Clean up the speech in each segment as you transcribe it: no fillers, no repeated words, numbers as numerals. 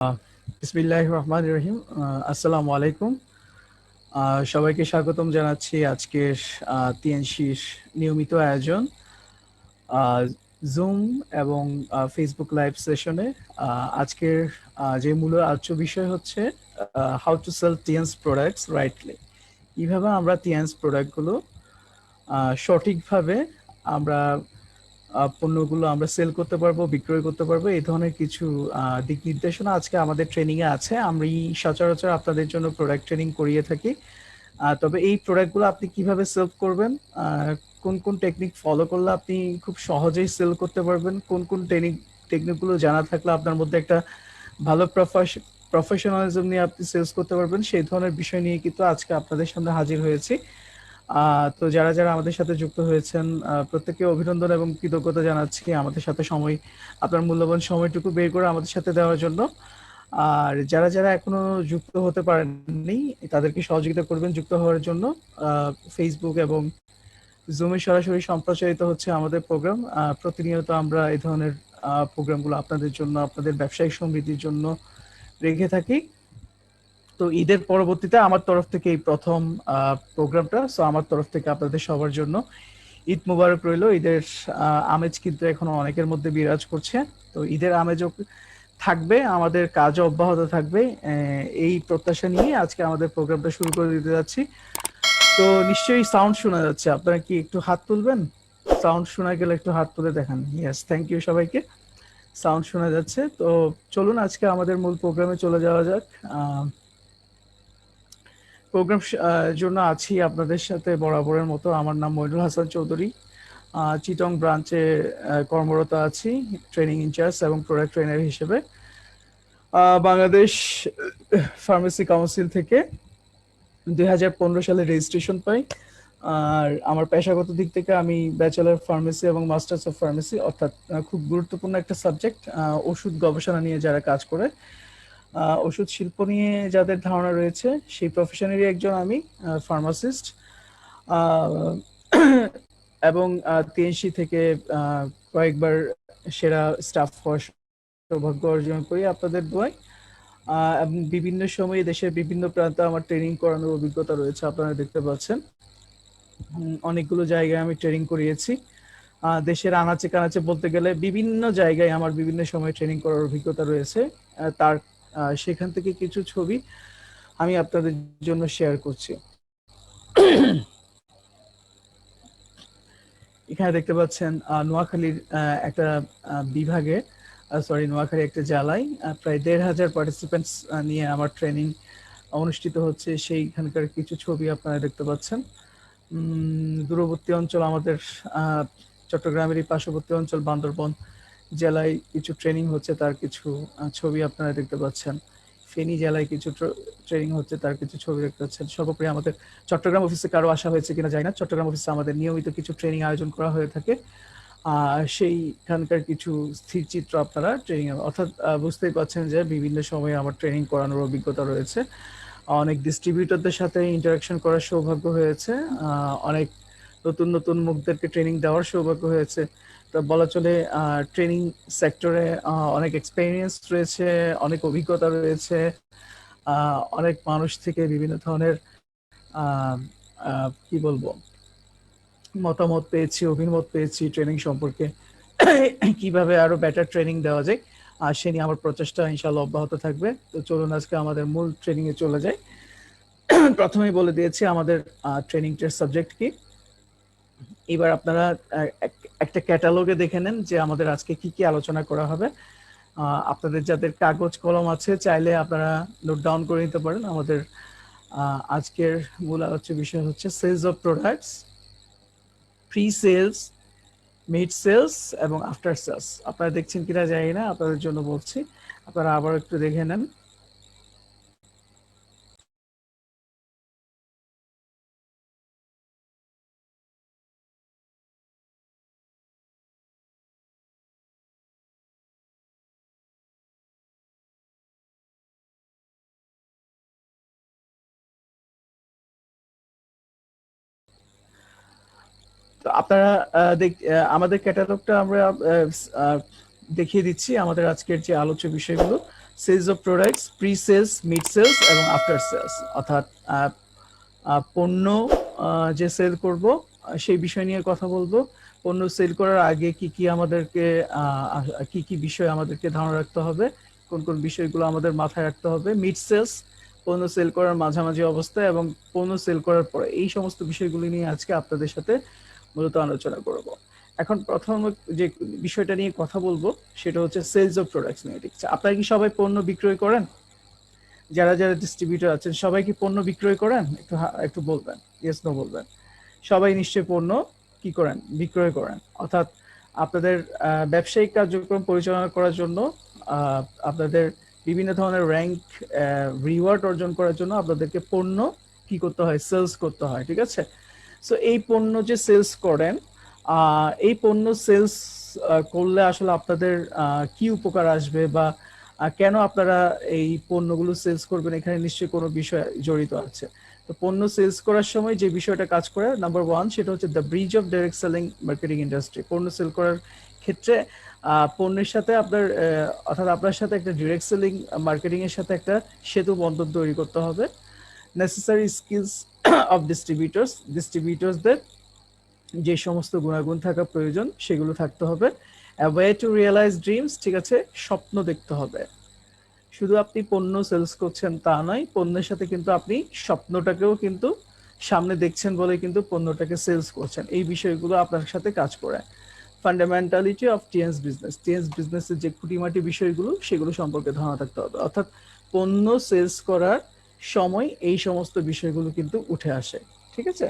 আহ, বিসমিল্লাহির রহমানির রহিম। আসসালামু আলাইকুম। সবাইকে স্বাগতম জানাচ্ছি আজকের টিএনসির নিয়মিত আয়োজন জুম এবং ফেসবুক লাইভ সেশনে। আজকের যে মূল আলোচ্য বিষয় হচ্ছে how to sell Tiens products rightly. কিভাবে আমরা টিএনস প্রোডাক্টগুলো সঠিকভাবে আমরা পণ্যগুলো আমরা সেল করতে পারবো, বিক্রয় করতে পারবো, এই ধরনের কিছু দিক নির্দেশনা আজকে আমাদের ট্রেনিং এ আছে। আমরা সচরাচর আপনাদের জন্য প্রোডাক্ট ট্রেনিং করিয়ে থাকি। তবে এই প্রোডাক্টগুলো আপনি কিভাবে সেল করবেন, কোন কোন টেকনিক ফলো করলে আপনি খুব সহজেই সেল করতে পারবেন, কোন কোন টেকনিকগুলো জানা থাকলে আপনার মধ্যে একটা ভালো প্রফেশনালিজম নিয়ে আপনি সেলস করতে পারবেন, সেই ধরনের বিষয় নিয়ে কিন্তু আজকে আপনাদের সামনে হাজির হয়েছি। তো যারা যারা আমাদের সাথে যুক্ত হয়েছেন প্রত্যেককে অভিনন্দন এবং কৃতজ্ঞতা জানাচ্ছি আমাদের সাথে আপনার মূল্যবান সময়টুকু বের করে আমাদের সাথে দেওয়ার জন্য। আর যারা যারা এখনো যুক্ত হতে পারেননি তাদেরকে সহযোগিতা করবেন যুক্ত হওয়ার জন্য। ফেসবুক এবং জুমে সরাসরি সম্প্রচারিত হচ্ছে আমাদের প্রোগ্রাম। প্রতিনিয়ত আমরা এই ধরনের প্রোগ্রামগুলো আপনাদের জন্য, আপনাদের ব্যবসায়িক সমৃদ্ধির জন্য রেখে থাকি। তো ঈদের পরবর্তীতে আমার তরফ থেকে এই প্রথম প্রোগ্রামটা, সো আমার তরফ থেকে আপনাদের সবার জন্য ঈদ মুবারক রইল। ঈদের আমেজ কিন্তু এখনো অনেকের মধ্যে বিরাজ করছে। তো ঈদের আমেজও থাকবে, আমাদের কাজও অব্যাহত থাকবে, এই প্রত্যাশা নিয়ে আজকে আমাদের প্রোগ্রামটা শুরু করে দিতে যাচ্ছি। তো নিশ্চয়ই সাউন্ড শোনা যাচ্ছে, আপনারা কি একটু হাত তুলবেন? সাউন্ড শোনা গেলে একটু হাত তুলে দেখান। ইয়েস, থ্যাংক ইউ সবাইকে। সাউন্ড শোনা যাচ্ছে। তো চলুন আজকে আমাদের মূল প্রোগ্রামে চলে যাওয়া যাক। প্রোগ্রাম জন্য আছি আপনাদের সাথে বরাবরের মতো। আমার নাম মইনুল হাসান চৌধুরী, চিটং ব্রাঞ্চে কর্মরত আছি ট্রেনিং ইনচার্জ এবং প্রোডাক্ট ট্রেনার হিসেবে। বাংলাদেশ ফার্মেসি কাউন্সিল থেকে 2015 সালে রেজিস্ট্রেশন পাই। আর আমার পেশাগত দিক থেকে আমি ব্যাচেলর ফার্মেসি এবং মাস্টার্স অফ ফার্মেসি, অর্থাৎ খুব গুরুত্বপূর্ণ একটা সাবজেক্ট, ওষুধ গবেষণা নিয়ে যারা কাজ করে, ওষুধ শিল্প নিয়ে যাদের ধারণা রয়েছে, সেই প্রফেশনেরই একজন আমি, ফার্মাসিস্ট। এবং টিএনসি থেকে কয়েকবার সেরা স্টাফ হওয়ার সৌভাগ্য অর্জন করি আপনাদের দোয়ায়। এবং বিভিন্ন সময়ে দেশের বিভিন্ন প্রান্তে আমার ট্রেনিং করানোর অভিজ্ঞতা রয়েছে, আপনারা দেখতে পাচ্ছেন। অনেকগুলো জায়গায় আমি ট্রেনিং করিয়েছি। দেশের আনাচে কানাচে বলতে গেলে বিভিন্ন জায়গায় আমার বিভিন্ন সময় ট্রেনিং করার অভিজ্ঞতা রয়েছে। তার সেখান থেকে কিছু ছবি আমি আপনাদের জন্য শেয়ার করছি। এখানে দেখতে পাচ্ছেন নোয়াখালীর একটা বিভাগে, নোয়াখালী একটা জেলায় প্রায় 1,500 পার্টিসিপেন্টস নিয়ে আমার ট্রেনিং অনুষ্ঠিত হচ্ছে। সেইখানকার কিছু ছবি আপনারা দেখতে পাচ্ছেন। দূরবর্তী অঞ্চল আমাদের চট্টগ্রামেরই পার্শ্ববর্তী অঞ্চল বান্দরবন জেলায় কিছু ট্রেনিং হচ্ছে, তার কিছু ছবি আপনারা দেখতে পাচ্ছেন। ফেনী জেলায় কিছু ট্রেনিং হচ্ছে, তার কিছু ছবি দেখতে পাচ্ছেন। সর্বোপরি আমাদের চট্টগ্রাম অফিসে কারো আসা হয়েছে কিনা জানি না, চট্টগ্রাম অফিসে আমাদের নিয়মিত কিছু ট্রেনিং আয়োজন করা হয়ে থাকে। সেইখানকার কিছু স্থির চিত্র আপনারা ট্রেনিং, অর্থাৎ বুঝতেই পারছেন যে বিভিন্ন সময়ে আমার ট্রেনিং করানোর অভিজ্ঞতা রয়েছে। অনেক ডিস্ট্রিবিউটরদের সাথে ইন্টারাকশন করার সৌভাগ্য হয়েছে। অনেক নতুন নতুন মুখদেরকে ট্রেনিং দেওয়ার সৌভাগ্য হয়েছে। তো বলা চলে ট্রেনিং সেক্টরে অনেক এক্সপেরিয়েন্স রয়েছে, অনেক অভিজ্ঞতা রয়েছে। অনেক মানুষ থেকে বিভিন্ন ধরনের আহ, কি বলবো, মতামত পেয়েছি, অভিমত পেয়েছি ট্রেনিং সম্পর্কে। কিভাবে আরো বেটার ট্রেনিং দেওয়া যায়, আর সে নিয়ে আমার প্রচেষ্টা ইনশাল্লাহ অব্যাহত থাকবে। তো চলুন আজকে আমাদের মূল ট্রেনিং এ চলে যাই। প্রথমেই বলে দিয়েছি আমাদের ট্রেনিংটার সাবজেক্ট কি। এবার আপনারা একটা ক্যাটালগে দেখে নেন যে আমাদের আজকে কি কি আলোচনা করা হবে। আপনাদের যাদের কাগজ কলম আছে চাইলে আপনারা নোট ডাউন করে নিতে পারেন। আমাদের আজকের মূল আলোচ্য বিষয় হচ্ছে sales of products, pre sales, mid sales এবং আফটার সেলস। আপনারা দেখছেন কিনা জানি না, আপনাদের জন্য বলছি, আপনারা আবার একটু দেখে নেন। তো আপনারা আমাদের ক্যাটালগটা আমরা আহ, দেখিয়ে দিচ্ছি, আমাদের আজকের যে আলোচ্য বিষয়গুলো। Sales of products, pre sales, mid sales এবং আফটার সেলস, অর্থাৎ পণ্য যে সেল করব সেই বিষয় নিয়ে কথা বলবো। পণ্য সেল করার আগে কি কি আমাদেরকে কি কি বিষয় আমাদেরকে ধারণা রাখতে হবে, কোন কোন বিষয়গুলো আমাদের মাথায় রাখতে হবে। মিড সেলস, পণ্য সেল করার মাঝামাঝি অবস্থা, এবং পণ্য সেল করার পরে, এই সমস্ত বিষয়গুলি নিয়ে আজকে আপনাদের সাথে মূলত আলোচনা করব। এখন প্রথম যে বিষয়টা নিয়ে কথা বলবো সেটা হচ্ছে সেলস অফ প্রোডাক্টস নিয়ে। ঠিক আছে, আপনারা কি সবাই পণ্য বিক্রয় করেন? যারা যারা ডিস্ট্রিবিউটর আছেন সবাই কি পণ্য বিক্রয় করেন? একটু একটু বলবেন, ইয়েস নো বলবেন। সবাই নিশ্চয়ই পণ্য কি করেন? বিক্রয় করেন। অর্থাৎ আপনাদের ব্যবসায়িক কার্যক্রম পরিচালনা করার জন্য, আপনাদের বিভিন্ন ধরনের র্যাঙ্ক, রিওয়ার্ড অর্জন করার জন্য আপনাদেরকে পণ্য কি করতে হয়? সেলস করতে হয়। ঠিক আছে, সো এই পণ্য যে সেলস করেন, এই পণ্য সেলস করলে আসলে আপনাদের কি উপকার আসবে, বা কেন আপনারা এই পণ্যগুলো সেলস করবেন, এখানে নিশ্চয়ই কোনো বিষয় জড়িত আছে। তো পণ্য সেলস করার সময় যে বিষয়টা কাজ করে, নাম্বার ওয়ান, সেটা হচ্ছে the bridge of direct selling marketing industry. পণ্য সেল করার ক্ষেত্রে পণ্যের সাথে আপনার, অর্থাৎ আপনার সাথে একটা ডিরেক্ট সেলিং মার্কেটিং এর সাথে একটা সেতু বন্ধন তৈরি করতে হবে। নেসেসারি স্কিলস অফ ডিস্ট্রিবিউটরসদের যে সমস্ত গুণাগুণ থাকা প্রয়োজন সেগুলো থাকতে হবে। ওয়ে টু রিয়েলাইজ ড্রিমস, ঠিক আছে, স্বপ্ন দেখতে হবে। শুধু আপনি পণ্য সেলস করছেন তা নয়, পণ্যের সাথে কিন্তু আপনি স্বপ্নটাকেও কিন্তু সামনে দেখছেন বলে কিন্তু পণ্যটাকে সেলস করছেন। এই বিষয়গুলো আপনার সাথে কাজ করে। ফান্ডামেন্টালিটি অফ টিএনস বিজনেস, টিএনস বিজনেসের যে খুঁটিনাটি বিষয়গুলো সেগুলো সম্পর্কে ধারণা থাকতে হবে। অর্থাৎ পণ্য সেলস করার সময় এই সমস্ত বিষয়গুলো কিন্তু উঠে আসে। ঠিক আছে,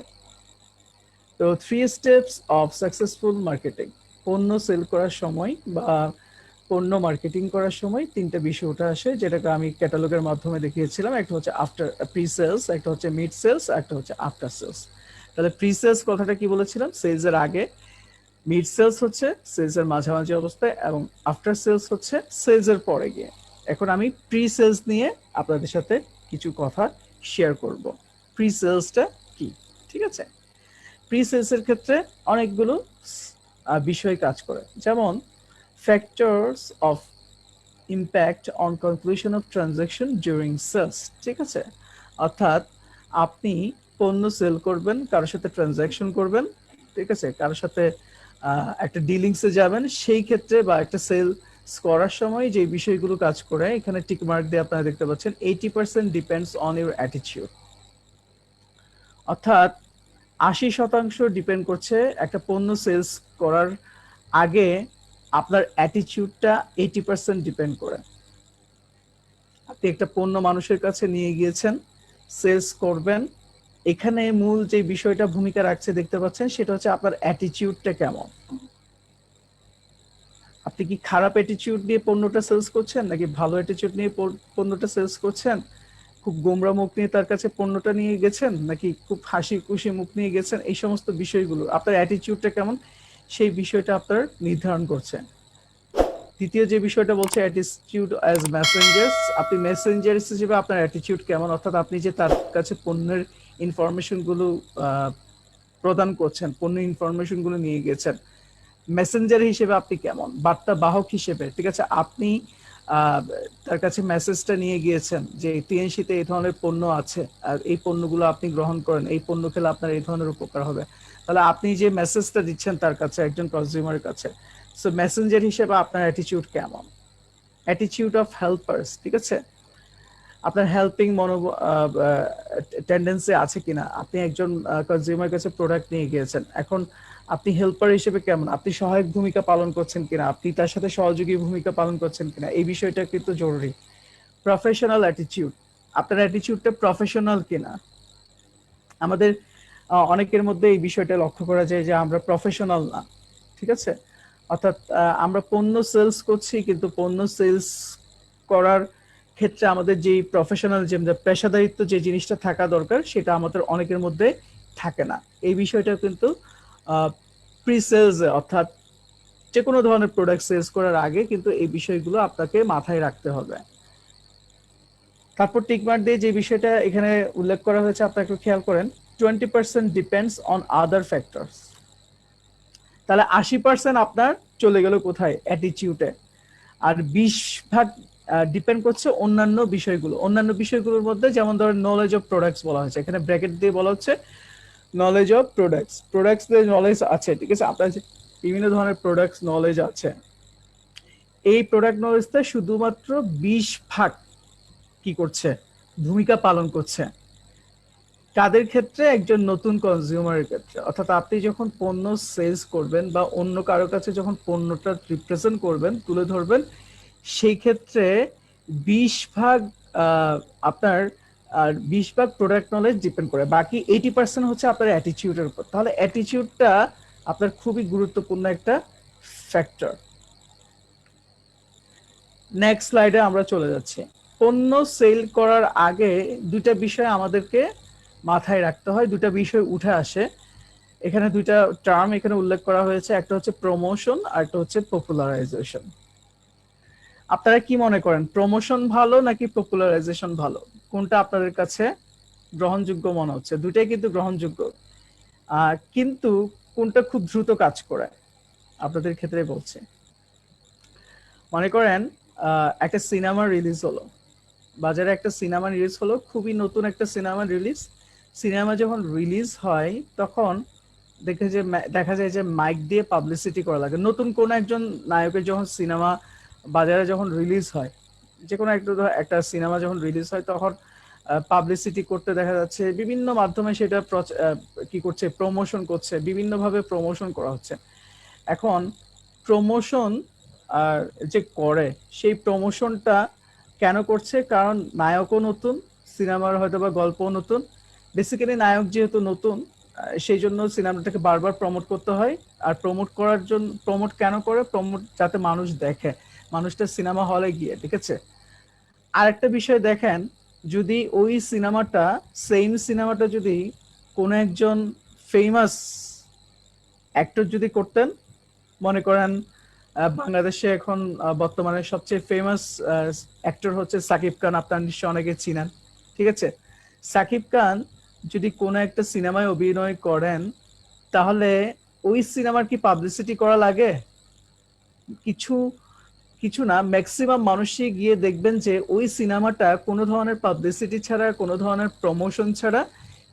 তো 3 স্টেপস অফ সাকসেসফুল মার্কেটিং। পণ্য সেল করার সময় বা পণ্য মার্কেটিং করার সময় তিনটা বিষয় উঠে আসে, যেটাকে আমি ক্যাটালগের মাধ্যমে দেখিয়েছিলাম। একটা হচ্ছে আফটার প্রি সেলস, একটা হচ্ছে মিড সেলস, একটা হচ্ছে আফটার সেলস। তাহলে প্রি সেলস কথাটা কি বলেছিলাম? সেলস এর আগে। মিড সেলস হচ্ছে সেলস এর মাঝামাঝি অবস্থায়, এবং আফটার সেলস হচ্ছে সেলস এর পরে গিয়ে। এখন আমি প্রি সেলস নিয়ে আপনাদের সাথে কিছু কথা শেয়ার করব। প্রি সেলসটা কি? ঠিক আছে, প্রি সেলসের ক্ষেত্রে অনেকগুলো বিষয় কাজ করে, যেমন factors of impact on conclusion of transaction during sales. ঠিক আছে, অর্থাৎ আপনি পণ্য সেল করবেন, কারোর সাথে ট্রানজাকশন করবেন, ঠিক আছে, কারোর সাথে একটা ডিলিংসে যাবেন, সেই ক্ষেত্রে বা একটা সেল করার সময় যে বিষয়গুলো কাজ করে, এখানে টিক মার্ক দিয়ে আপনারা দেখতে পাচ্ছেন 80% ডিপেন্ডস অন ইউর অ্যাটিটিউড। অর্থাৎ 80% ডিপেন্ড করছে একটা পণ্য সেলস করার আগে, আপনার অ্যাটিটিউডটা 80% ডিপেন্ড করে। আপনি একটা পণ্য মানুষের কাছে নিয়ে গিয়েছেন, সেলস করবেন, এখানে মূল যে বিষয়টা ভূমিকা রাখছে দেখতে পাচ্ছেন, সেটা হচ্ছে আপনার অ্যাটিটিউডটা কেমন। আপনি কি খারাপ অ্যাটিটিউড নিয়ে পণ্যটা সেলস করছেন, নাকি ভালো অ্যাটিটিউড নিয়ে পণ্যটা সেলস করছেন? খুব গোমরা মুখ নিয়ে তার কাছে পণ্যটা নিয়ে গেছেন, নাকি খুব হাসি খুশি মুখ নিয়ে গেছেন? এই সমস্ত বিষয়গুলো, আপনার অ্যাটিটিউডটা কেমন, সেই বিষয়টা আপনার নির্ধারণ করছেন। দ্বিতীয় যে বিষয়টা বলছে অ্যাটিটিউড অ্যাজ মেসেঞ্জার্স, আপনি মেসেঞ্জার হিসেবে আপনার অ্যাটিটিউড কেমন, অর্থাৎ আপনি যে তার কাছে পণ্যের ইনফরমেশনগুলো প্রদান করছেন, পণ্য ইনফরমেশনগুলো নিয়ে গেছেন, মেসেঞ্জার হিসেবে আপনি কেমন, বার্তা বাহক হিসেবে। ঠিক আছে, আপনি তার কাছে মেসেজটা নিয়ে গিয়েছেন যে টিএনসিতে এই ধরনের পণ্য আছে, আর এই পণ্যগুলো আপনি গ্রহণ করেন, এই পণ্য খেলে আপনার এই ধরনের উপকার হবে। তাহলে আপনি যে মেসেজটা দিচ্ছেন তার কাছে, একজন কনজিউমারের কাছে, সো মেসেঞ্জার হিসেবে আপনার অ্যাটিটিউড কেমন। অ্যাটিটিউড অফ হেল্পার্স, ঠিক আছে, আপনার হেল্পিং টেন্ডেন্সি আছে কিনা। আপনি একজন কনজিউমার কাছে প্রোডাক্ট নিয়ে গিয়েছেন, এখন আপনি হেল্পার হিসেবে কেমন, আপনি সহায়ক ভূমিকা পালন করছেন কিনা, আপনি তার সাথে সহযোগী ভূমিকা পালন করছেন কিনা, এই বিষয়টা কিন্তু জরুরি। প্রফেশনাল অ্যাটিটিউড, আপনার অ্যাটিটিউডটা প্রফেশনাল কিনা। আমাদের অনেকের মধ্যে এই বিষয়টা লক্ষ্য করা যায় যে আমরা প্রফেশনাল না। ঠিক আছে, অর্থাৎ আমরা পণ্য সেলস করছি, কিন্তু পণ্য সেলস করার ক্ষেত্রে আমাদের যে প্রফেশনাল, যে পেশাদারিত্ব যে জিনিসটা থাকা দরকার, সেটা আমাদের অনেকের মধ্যে থাকে না। এই বিষয়টা কিন্তু প্রি সেলস, অর্থাৎ যে কোনো ধরনের প্রোডাক্ট সেলস করার আগে কিন্তু এই বিষয়গুলো আপনাকে মাথায় রাখতে হবে। তারপর টিকমার্ক দিয়ে যে বিষয়টা এখানে উল্লেখ করা হয়েছে, আপনারা একটু খেয়াল করেন, 20% ডিপেন্ডস অন আদার ফ্যাক্টরস। তাহলে 80% আপনার চলে গেল কোথায়? অ্যাটিটিউডে। আর 20% ডিপেন্ড করছে অন্যান্য বিষয়গুলোর মধ্যে, যেমন ধরেন নলেজ অফ প্রোডাক্টস বলা হয়েছে, এখানে ব্র্যাকেট দিয়ে বলা হচ্ছে নলেজ অফ প্রোডাক্টস এর নলেজ আছে, ঠিক আছে, আপনার যে বিভিন্ন ধরনের প্রোডাক্টস নলেজ আছে, এই প্রোডাক্ট নলেজটা শুধুমাত্র 20% কি করছে, ভূমিকা পালন করছে কাদের ক্ষেত্রে, একজন নতুন কনজিউমারের ক্ষেত্রে। অর্থাৎ আপনি যখন পণ্য সেলস করবেন বা অন্য কারো কাছে যখন পণ্যটা রিপ্রেজেন্ট করবেন, তুলে ধরবেন, সেই ক্ষেত্রে 20 ভাগ আপনার আর 20 ভাগ প্রোডাক্ট নলেজ ডিপেন্ড করে, বাকি 80% হচ্ছে আপনার অ্যাটিটিউডের উপর। তাহলে অ্যাটিটিউডটা আপনার খুবই গুরুত্বপূর্ণ একটা ফ্যাক্টর। নেক্সট স্লাইডে আমরা চলে যাচ্ছি। পণ্য সেল করার আগে দুইটা বিষয় আমাদেরকে মাথায় রাখতে হয়, দুটা বিষয় উঠে আসে এখানে, দুইটা টার্ম এখানে উল্লেখ করা হয়েছে, একটা হচ্ছে প্রমোশন আর একটা হচ্ছে পপুলারাইজেশন। আপনারা কি মনে করেন, প্রমোশন ভালো নাকি পপুলারাইজেশন ভালো? কোনটা আপনাদের কাছে গ্রহণযোগ্য মনে হচ্ছে? দুইটাই কিন্তু গ্রহণযোগ্য, কিন্তু কোনটা খুব দ্রুত কাজ করে আপনাদের ক্ষেত্রে বলছে। মনে করেন একটা সিনেমা রিলিজ হলো, বাজারে একটা সিনেমা রিলিজ হলো, খুবই নতুন একটা সিনেমা রিলিজ। সিনেমা যখন রিলিজ হয় তখন দেখা যায় যে মাইক দিয়ে পাবলিসিটি করা লাগে। নতুন কোন একজন নায়কের যখন সিনেমা বাজারে যখন রিলিজ হয়, যে কোনো একটা সিনেমা যখন রিলিজ হয়, তখন পাবলিসিটি করতে দেখা যাচ্ছে বিভিন্ন মাধ্যমে সেটা কি করছে, প্রমোশন করছে, বিভিন্নভাবে প্রমোশন করা হচ্ছে। এখন প্রমোশন আর যে করে, সেই প্রমোশনটা কেন করছে? কারণ নায়কও নতুন, সিনেমার হয়তো বা গল্পও নতুন। বেসিক্যালি নায়ক যেহেতু নতুন, সেই জন্য সিনেমাটাকে বারবার প্রমোট করতে হয়। আর প্রমোট করার জন্য, প্রমোট কেন করে? প্রমোট যাতে মানুষ দেখে, মানুষটা সিনেমা হলে গিয়ে, ঠিক আছে। আরেকটা বিষয় দেখেন, যদি ওই সিনেমাটা, সেম সিনেমাটা যদি কোনো একজন ফেমাস অ্যাক্টর যদি করতেন, মনে করেন বাংলাদেশে এখন বর্তমানে সবচেয়ে ফেমাস অ্যাক্টর হচ্ছে সাকিব খান, আপনার নিশ্চয় অনেকে চিনেন, ঠিক আছে। সাকিব খান যদি কোনো একটা সিনেমায় অভিনয় করেন, তাহলে ওই সিনেমার কি পাবলিসিটি করা লাগে? কিছু কিছু না, ম্যাক্সিমাম মানুষই গিয়ে দেখবেন যে ওই সিনেমাটা কোনো ধরনের পাবলিসিটি ছাড়া, কোনো ধরনের প্রমোশন ছাড়া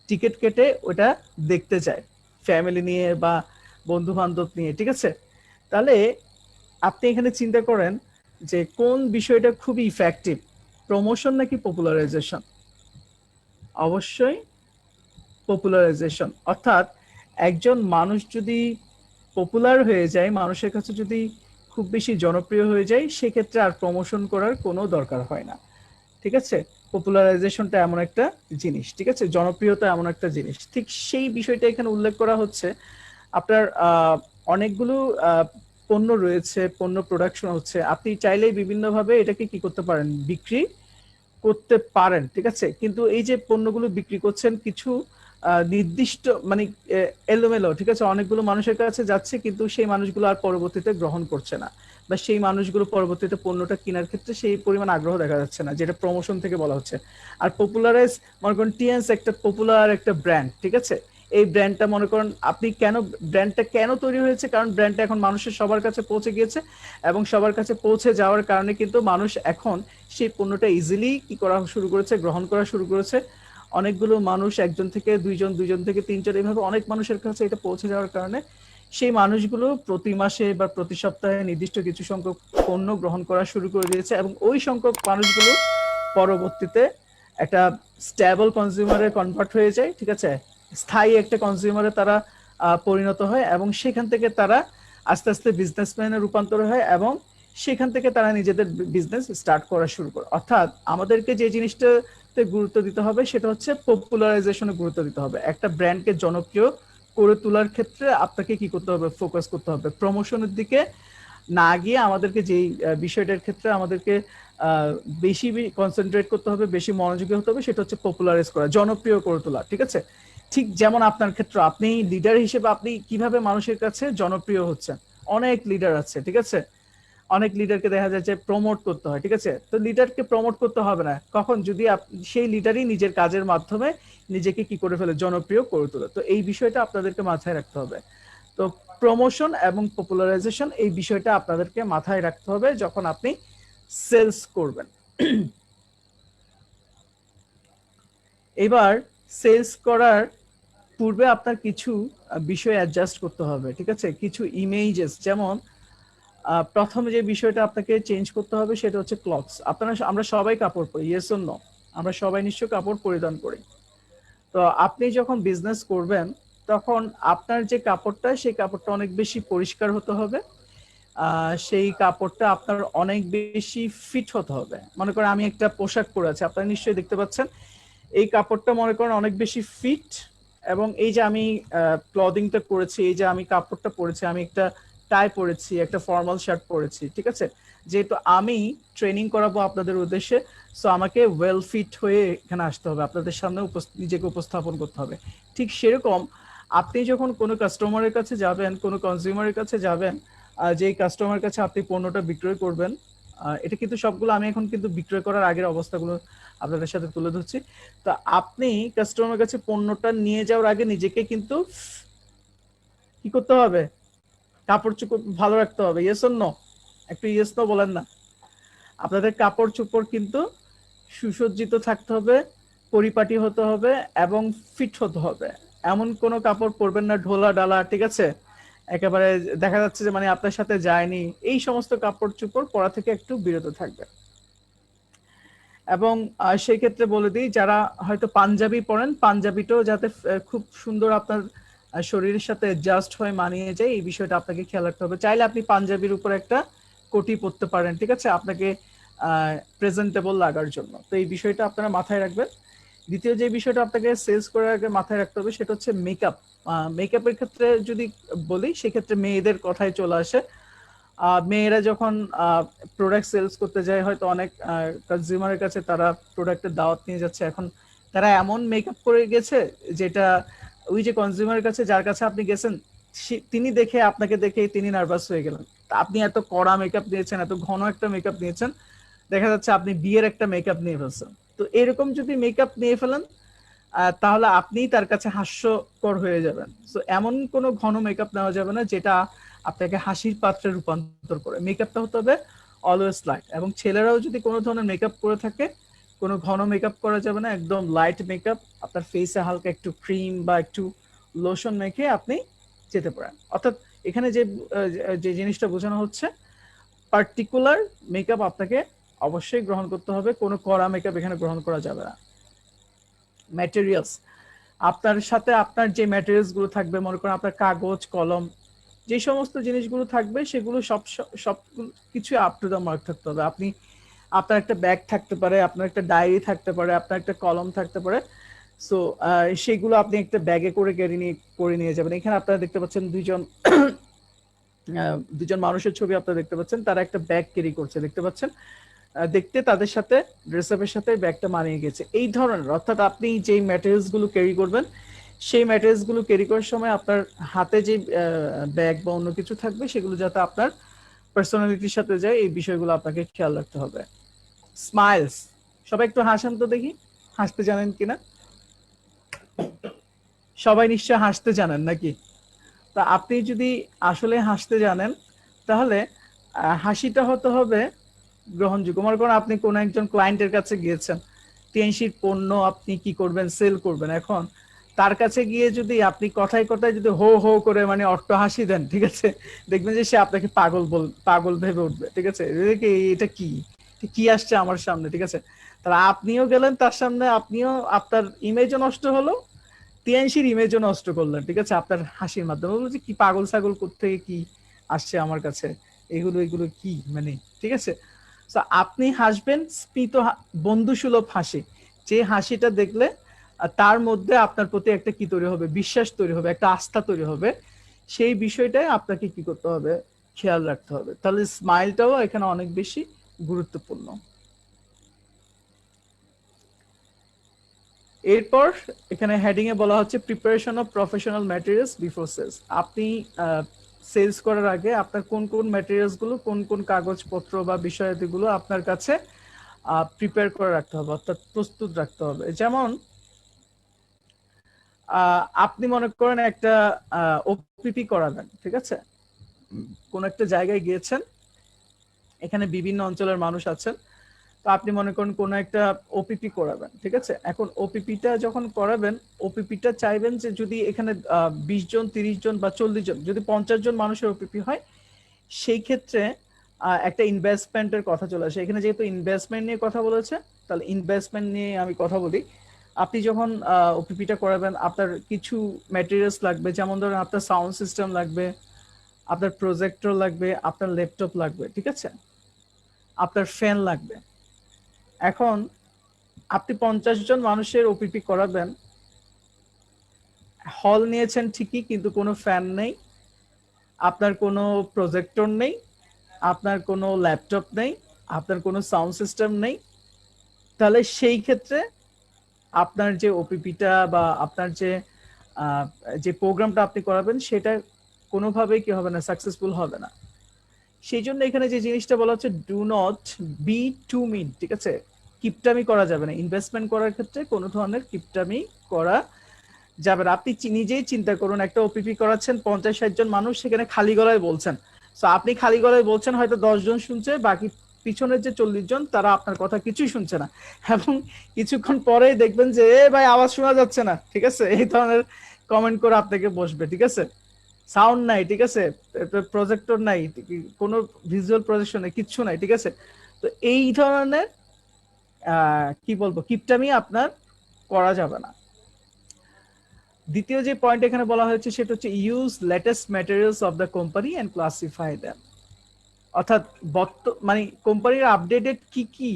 টিকিট কেটে ওটা দেখতে যায়, ফ্যামিলি নিয়ে বা বন্ধু বান্ধব নিয়ে, ঠিক আছে। তাহলে আপনি এখানে চিন্তা করেন যে কোন বিষয়টা খুবই ইফেক্টিভ, প্রমোশন নাকি পপুলারাইজেশন? অবশ্যই পপুলারাইজেশন। অর্থাৎ একজন মানুষ যদি পপুলার হয়ে যায়, মানুষের কাছে যদি খুব বেশি জনপ্রিয় হয়ে যায়, সেক্ষেত্রে আর প্রমোশন করার কোনো দরকার হয় না, ঠিক আছে। পপুলারাইজেশনটা এমন একটা জিনিস, ঠিক আছে, জনপ্রিয়তা এমন একটা জিনিস, ঠিক সেই বিষয়টা এখানে উল্লেখ করা হচ্ছে। আপনার অনেকগুলো পণ্য রয়েছে, পণ্য প্রোডাকশন হচ্ছে, আপনি চাইলেই বিভিন্নভাবে এটাকে কি করতে পারেন, বিক্রি করতে পারেন, ঠিক আছে। কিন্তু এই যে পণ্যগুলো বিক্রি করছেন, কিছু নির্দিষ্ট মানে এলোমেলো, ঠিক আছে, অনেকগুলো মানুষের কাছে যাচ্ছে, কিন্তু সেই মানুষগুলো আর পরবর্তীতে গ্রহণ করছে না, বা সেই মানুষগুলো পরবর্তীতে পণ্যটা কেনার ক্ষেত্রে সেই পরিমাণ আগ্রহ দেখা যাচ্ছে না, যেটা প্রমোশন থেকে বলা হচ্ছে। আর পপুলারাইজ, মনে করেন টিএনস একটা পপুলার একটা ব্র্যান্ড, ঠিক আছে। এই ব্র্যান্ডটা মনে করেন আপনি কেন, ব্র্যান্ডটা কেন তৈরি হয়েছে? কারণ ব্র্যান্ডটা এখন মানুষের সবার কাছে পৌঁছে গিয়েছে, এবং সবার কাছে পৌঁছে যাওয়ার কারণে কিন্তু মানুষ এখন সেই পণ্যটা ইজিলি কি করা শুরু করেছে, গ্রহণ করা শুরু করেছে। অনেকগুলো মানুষ, একজন থেকে দুইজন, দুইজন থেকে তিনজন, এইভাবে অনেক মানুষের কাছে এটা পৌঁছে যাওয়ার কারণে সেই মানুষগুলো প্রতি মাসে বা প্রতি সপ্তাহে নির্দিষ্ট কিছু সংখ্যক পণ্য গ্রহণ করা শুরু করে দিয়েছে, এবং ওই সংখ্যক মানুষগুলো পরবর্তীতে একটা স্টেবল কনজিউমারে কনভার্ট হয়ে যায়, ঠিক আছে, স্থায়ী একটা কনজিউমারে তারা পরিণত হয়, এবং সেখান থেকে তারা আস্তে আস্তে বিজনেসম্যানে রূপান্তর হয়, এবং সেখান থেকে তারা নিজেদের বিজনেস স্টার্ট করা শুরু করে। অর্থাৎ আমাদেরকে যে জিনিসটাতে গুরুত্ব দিতে হবে সেটা হচ্ছে পপুলারাইজেশনে গুরুত্ব দিতে হবে। একটা ব্র্যান্ডকে জনপ্রিয় করে তোলার ক্ষেত্রে আপনাকে কি করতে হবে, ফোকাস করতে হবে প্রমোশনের দিকে না গিয়ে। আমাদেরকে যেই বিষয়টার ক্ষেত্রে আমাদেরকে বেশি কনসেন্ট্রেট করতে হবে, বেশি মনোযোগী হতে হবে, সেটা হচ্ছে পপুলারাইজ করা, জনপ্রিয় করে তোলা, ঠিক আছে। ঠিক যেমন আপনার ক্ষেত্রে, আপনি লিডার হিসেবে আপনি কিভাবে মানুষের কাছে জনপ্রিয় হচ্ছেন? অনেক লিডার আছে, ঠিক আছে, অনেক লিডারকে দেখা যায় যে প্রমোট করতে হয়, ঠিক আছে। তো লিডারকে প্রমোট করতে হবে না, কখন? যদি সেই লিডারই নিজের কাজের মাধ্যমে নিজেকে কি করে ফেলে, জনপ্রিয় করে তোলে। তো এই বিষয়টা আপনাদেরকে মাথায় রাখতে হবে। তো প্রমোশন এবং পপুলারাইজেশন, এই বিষয়টা আপনাদেরকে মাথায় রাখতে হবে যখন আপনি সেলস করবেন। এবার সেলস করার পূর্বে আপনার কিছু বিষয় অ্যাডজাস্ট করতে হবে, ঠিক আছে? কিছু ইমেজেস, যেমন প্রথমে যে বিষয়টা আপনাকে চেঞ্জ করতে হবে সেটা হচ্ছে ক্লথস। আমরা সবাই কাপড় পরি, ইয়েস অর নো? আমরা সবাই নিশ্চয় কাপড় পরিধান করি। তো আপনি যখন বিজনেস করবেন তখন আপনার যে কাপড়টা, সেই কাপড়টা অনেক বেশি পরিষ্কার হতে হবে। সেই কাপড়টা আপনার অনেক বেশি ফিট হতে হবে। মনে করেন আমি একটা পোশাক পরে আছি, আপনারা নিশ্চয়ই দেখতে পাচ্ছেন এই কাপড়টা মনে করেন অনেক বেশি ফিট, এবং এই যে আমি ক্লদিংটা করেছি, এই যে আমি কাপড়টা পরেছি, আমি একটা টাই পরেছি, একটা ফর্মাল শার্ট পরেছি, ঠিক আছে? যেহেতু আমি ট্রেনিং করাবো আপনাদের উদ্দেশ্যে, সো আমাকে ওয়েল ফিট হয়ে এখানে আসতে হবে, আপনাদের সামনে নিজেকে উপস্থাপন করতে হবে। ঠিক সেরকম আপনি যখন কোনো কাস্টমারের কাছে যাবেন, কোনো কনজিউমারের কাছে যাবেন, যেই কাস্টমারের কাছে আপনি পণ্যটা বিক্রয় করবেন, এটা কিন্তু সবগুলো আমি এখন কিন্তু বিক্রয় করার আগের অবস্থাগুলো আপনাদের সাথে তুলে ধরছি। তো আপনি কাস্টমারের কাছে পণ্যটা নিয়ে যাওয়ার আগে নিজেকে কিন্তু কি করতে হবে? কাপড় চোপড় ভালো রাখতে হবে, ইয়েস অর নো? একটু ইয়েস নো বলেন না। আপনাদের কাপড় চোপড় কিন্তু সুসজ্জিত থাকতে হবে, পরিপাটি হতে হবে এবং ফিট হতে হবে। এমন কোনো কাপড় পরবেন না ঢোলা ডালা, ঠিক আছে? একেবারে দেখা যাচ্ছে যে মানে আপনার সাথে যায়নি, এই সমস্ত কাপড় চোপড় পরা থেকে একটু বিরত থাকবে। এবং সেই ক্ষেত্রে বলে দিই, যারা হয়তো পাঞ্জাবি পরেন, পাঞ্জাবিটাও যাতে খুব সুন্দর আপনার শরীরের সাথে জাস্ট হয়ে মানিয়ে যায়, এই বিষয়টা আপনাকে খেয়াল রাখতে হবে। চাইলে আপনি পাঞ্জাবির উপর একটা কোটি পরতে পারেন, ঠিক আছে, আপনাকে প্রেজেন্টেবল লাগার জন্য। তো এই বিষয়টা আপনারা মাথায় রাখবেন। দ্বিতীয় যে বিষয়টা আপনাকে সেলস করার আগে মাথায় রাখতে হবে সেটা হচ্ছে মেকআপ। মেকআপের ক্ষেত্রে যদি বলি, সেক্ষেত্রে মেয়েদের কথাই চলে আসে। মেয়েরা যখন প্রোডাক্ট সেলস করতে যায়, হয়তো অনেক কনজিউমারের কাছে তারা প্রোডাক্টের দাওয়াত নিয়ে যাচ্ছে, এখন তারা এমন মেকআপ করে গেছে যেটা ওই যে কনজিউমারের কাছে যার কাছে আপনি গেছেন, তিনি দেখে, আপনাকে দেখে তিনি নার্ভাস হয়ে গেলেন। আপনি এত কড়া মেকআপ নিয়েছেন, এত ঘন একটা মেকআপ নিয়েছেন, দেখা যাচ্ছে আপনি বিয়ের একটা মেকআপ নিয়ে ফেলছেন। তো এরকম যদি মেকআপ নিয়ে ফেলেন, তাহলে আপনি তার কাছে হাস্যকর হয়ে যাবেন। তো এমন কোনো ঘন মেকআপ নেওয়া যাবে না যেটা আপনাকে হাসির পাত্রে রূপান্তর করে। মেকআপটা হতে হবে অলওয়েজ লাইট। এবং ছেলেরাও যদি কোনো ধরনের মেকআপ করে থাকে, কোনো ঘন মেকআপ করা যাবে না, একদম লাইট মেকআপ। আপনার ফেসে হালকা একটু ক্রিম বা একটু লোশন মেখে আপনি যেতে পারেন। অর্থাৎ এখানে যে যে জিনিসটা বোঝানো হচ্ছে, পার্টিকুলার মেকআপ আপনাকে অবশ্যই গ্রহণ করতে হবে, কোনো কড়া মেকআপ এখানে গ্রহণ করা যাবে না। ম্যাটেরিয়ালস, আপনার সাথে আপনার যে ম্যাটেরিয়ালস গুলো থাকবে, মনে করেন আপনার কাগজ কলম, যে সমস্ত জিনিসগুলো থাকবে সেগুলো সব কিছু আপ টু দা মার্ক থাকতে হবে। আপনার একটা ব্যাগ থাকতে পারে, আপনার একটা ডায়েরি থাকতে পারে, আপনার একটা কলম থাকতে পারে। সো সেগুলো আপনি একটা ব্যাগে করে নিয়ে যাবেন। এখানে আপনারা দেখতে পাচ্ছেন দুজন মানুষের ছবি আপনারা দেখতে পাচ্ছেন, তারা একটা ব্যাগ ক্যারি করছে, দেখতে পাচ্ছেন? দেখতে তাদের সাথে ড্রেস আপের সাথে ব্যাগটা মানিয়ে গেছে, এই ধরনের। অর্থাৎ আপনি যেই ম্যাটেরিয়ালস গুলো ক্যারি করবেন, সেই ম্যাটেরিয়ালস গুলো ক্যারি করার সময় আপনার হাতে যে ব্যাগ বা অন্য কিছু থাকবে, সেগুলো যাতে আপনার পার্সোনালিটির সাথে যায়, এই বিষয়গুলো আপনাকে খেয়াল রাখতে হবে। স্মাইলস, সবাই একটু হাসেন তো দেখি, হাসতে জানেন কিনা? সবাই নিশ্চয় হাসতে জানেন নাকি? তা আপনি যদি আসলে হাসতে জানেন, তাহলে হাসিটা হতে হবে গ্রহণযোগ্য। মনে করেন আপনি কোন একজন ক্লায়েন্টের কাছে গিয়েছেন, টিএনসির পণ্য আপনি কি করবেন, সেল করবেন। এখন তার কাছে গিয়ে যদি আপনি কথায় কথায় যদি হো হো করে মানে অট্ট হাসি দেন, ঠিক আছে, দেখবেন যে সে আপনাকে পাগল ভেবে উঠবে, ঠিক আছে, এটা কি, কি আসছে আমার সামনে, ঠিক আছে। তাহলে আপনিও গেলেন তার সামনে, আপনিও আপনার ইমেজও নষ্ট হলো, তিয়াংশির ইমেজও নষ্ট করলেন, ঠিক আছে, আপনার হাসির মাধ্যমে। বলবো যে কি পাগল ছাগল কোত্থেকে কি আসছে আমার কাছে, এগুলো কি মানে, ঠিক আছে। তো আপনি হাসবেন স্মিত বন্ধুসুলভ হাসি, যে হাসিটা দেখলে তার মধ্যে আপনার প্রতি একটা কি তৈরি হবে, বিশ্বাস তৈরি হবে, একটা আস্থা তৈরি হবে। সেই বিষয়টাই আপনাকে কি করতে হবে, খেয়াল রাখতে হবে। তাহলে স্মাইলটাও এখানে অনেক বেশি গুরুত্বপূর্ণ। এরপর এখানে হেডিং এ বলা হচ্ছে preparation of professional materials before sales. আপনি সেলস করার আগে আপনার কোন কোন ম্যাটেরিয়ালস গুলো, কোন কোন কাগজপত্র বা বিষয়াদিগুলো আপনার কাছে প্রিপেয়ার করে রাখতে হবে, অর্থাৎ প্রস্তুত রাখতে হবে। যেমন আপনি মনে করেন একটা ওপিপি করাবেন, ঠিক আছে, কোন একটা জায়গায় গিয়েছেন, এখানে বিভিন্ন অঞ্চলের মানুষ আছেন। তো আপনি মনে করেন কোনো একটা ওপিপি করাবেন, ঠিক আছে? এখন ওপিপিটা যখন করাবেন, ওপিপিটা চাইবেন যে যদি এখানে 20 জন, 30 জন বা 40 জন, যদি 50 জন মানুষের ওপিপি হয়, সেই ক্ষেত্রে একটা ইনভেস্টমেন্টের কথা চলে আসে এখানে। যেহেতু ইনভেস্টমেন্ট নিয়ে কথা বলেছে, তাহলে ইনভেস্টমেন্ট নিয়ে আমি কথা বলি। আপনি যখন ওপিপিটা করাবেন, আপনার কিছু ম্যাটেরিয়ালস লাগবে, যেমন ধরেন আপনার সাউন্ড সিস্টেম লাগবে, আপনার প্রজেক্টর লাগবে, আপনার ল্যাপটপ লাগবে, ঠিক আছে? আপনার ফ্যান লাগবে। এখন আপনি 50 জন মানুষের ওপিপি করাবেন, হল নিয়েছেন ঠিকই, কিন্তু কোনো ফ্যান নেই, আপনার কোনো প্রজেক্টর নেই, আপনার কোনো ল্যাপটপ নেই, আপনার কোনো সাউন্ড সিস্টেম নেই, তাহলে সেই ক্ষেত্রে আপনার যে ওপিপিটা বা আপনার যে যে প্রোগ্রামটা আপনি করাবেন, সেটা কোনোভাবেই কি হবে না, সাকসেসফুল হবে না। সেই জন্য এখানে যে জিনিসটা বলা হচ্ছে, ডু নট বি টু মিন, ঠিক আছে? কিপটামি করা যাবে না। ইনভেস্টমেন্ট করার ক্ষেত্রে কোনো ধরনের কিপটামি করা যাবে না। আপনি নিজেই চিন্তা করুন, একটা ওপিপি করাচ্ছেন 50-60 জন মানুষ, সেখানে খালি গলায় বলছেন। তো আপনি খালি গলায় বলছেন, হয়তো 10 জন শুনছে, বাকি পিছনের যে 40 জন তারা আপনার কথা কিছুই শুনছে না। এবং কিছুক্ষণ পরেই দেখবেন যে ভাই আওয়াজ শোনা যাচ্ছে না, ঠিক আছে, এই ধরনের কমেন্ট করে আপনাকে বসবে, ঠিক আছে? সাউন্ড নাই, ঠিক আছে, প্রজেক্টর নাই, কোনো ভিজুয়াল প্রজেকশন নেই, কিচ্ছু নাই, ঠিক আছে? তো এই ধরনের কি বলবো, কিপটামি আপনার করা যাবে না। দ্বিতীয় যে পয়েন্ট এখানে বলা হয়েছে, সেটা হচ্ছে use latest materials of the company and classify them. অর্থাৎ মানে কোম্পানির আপডেটেড কি কি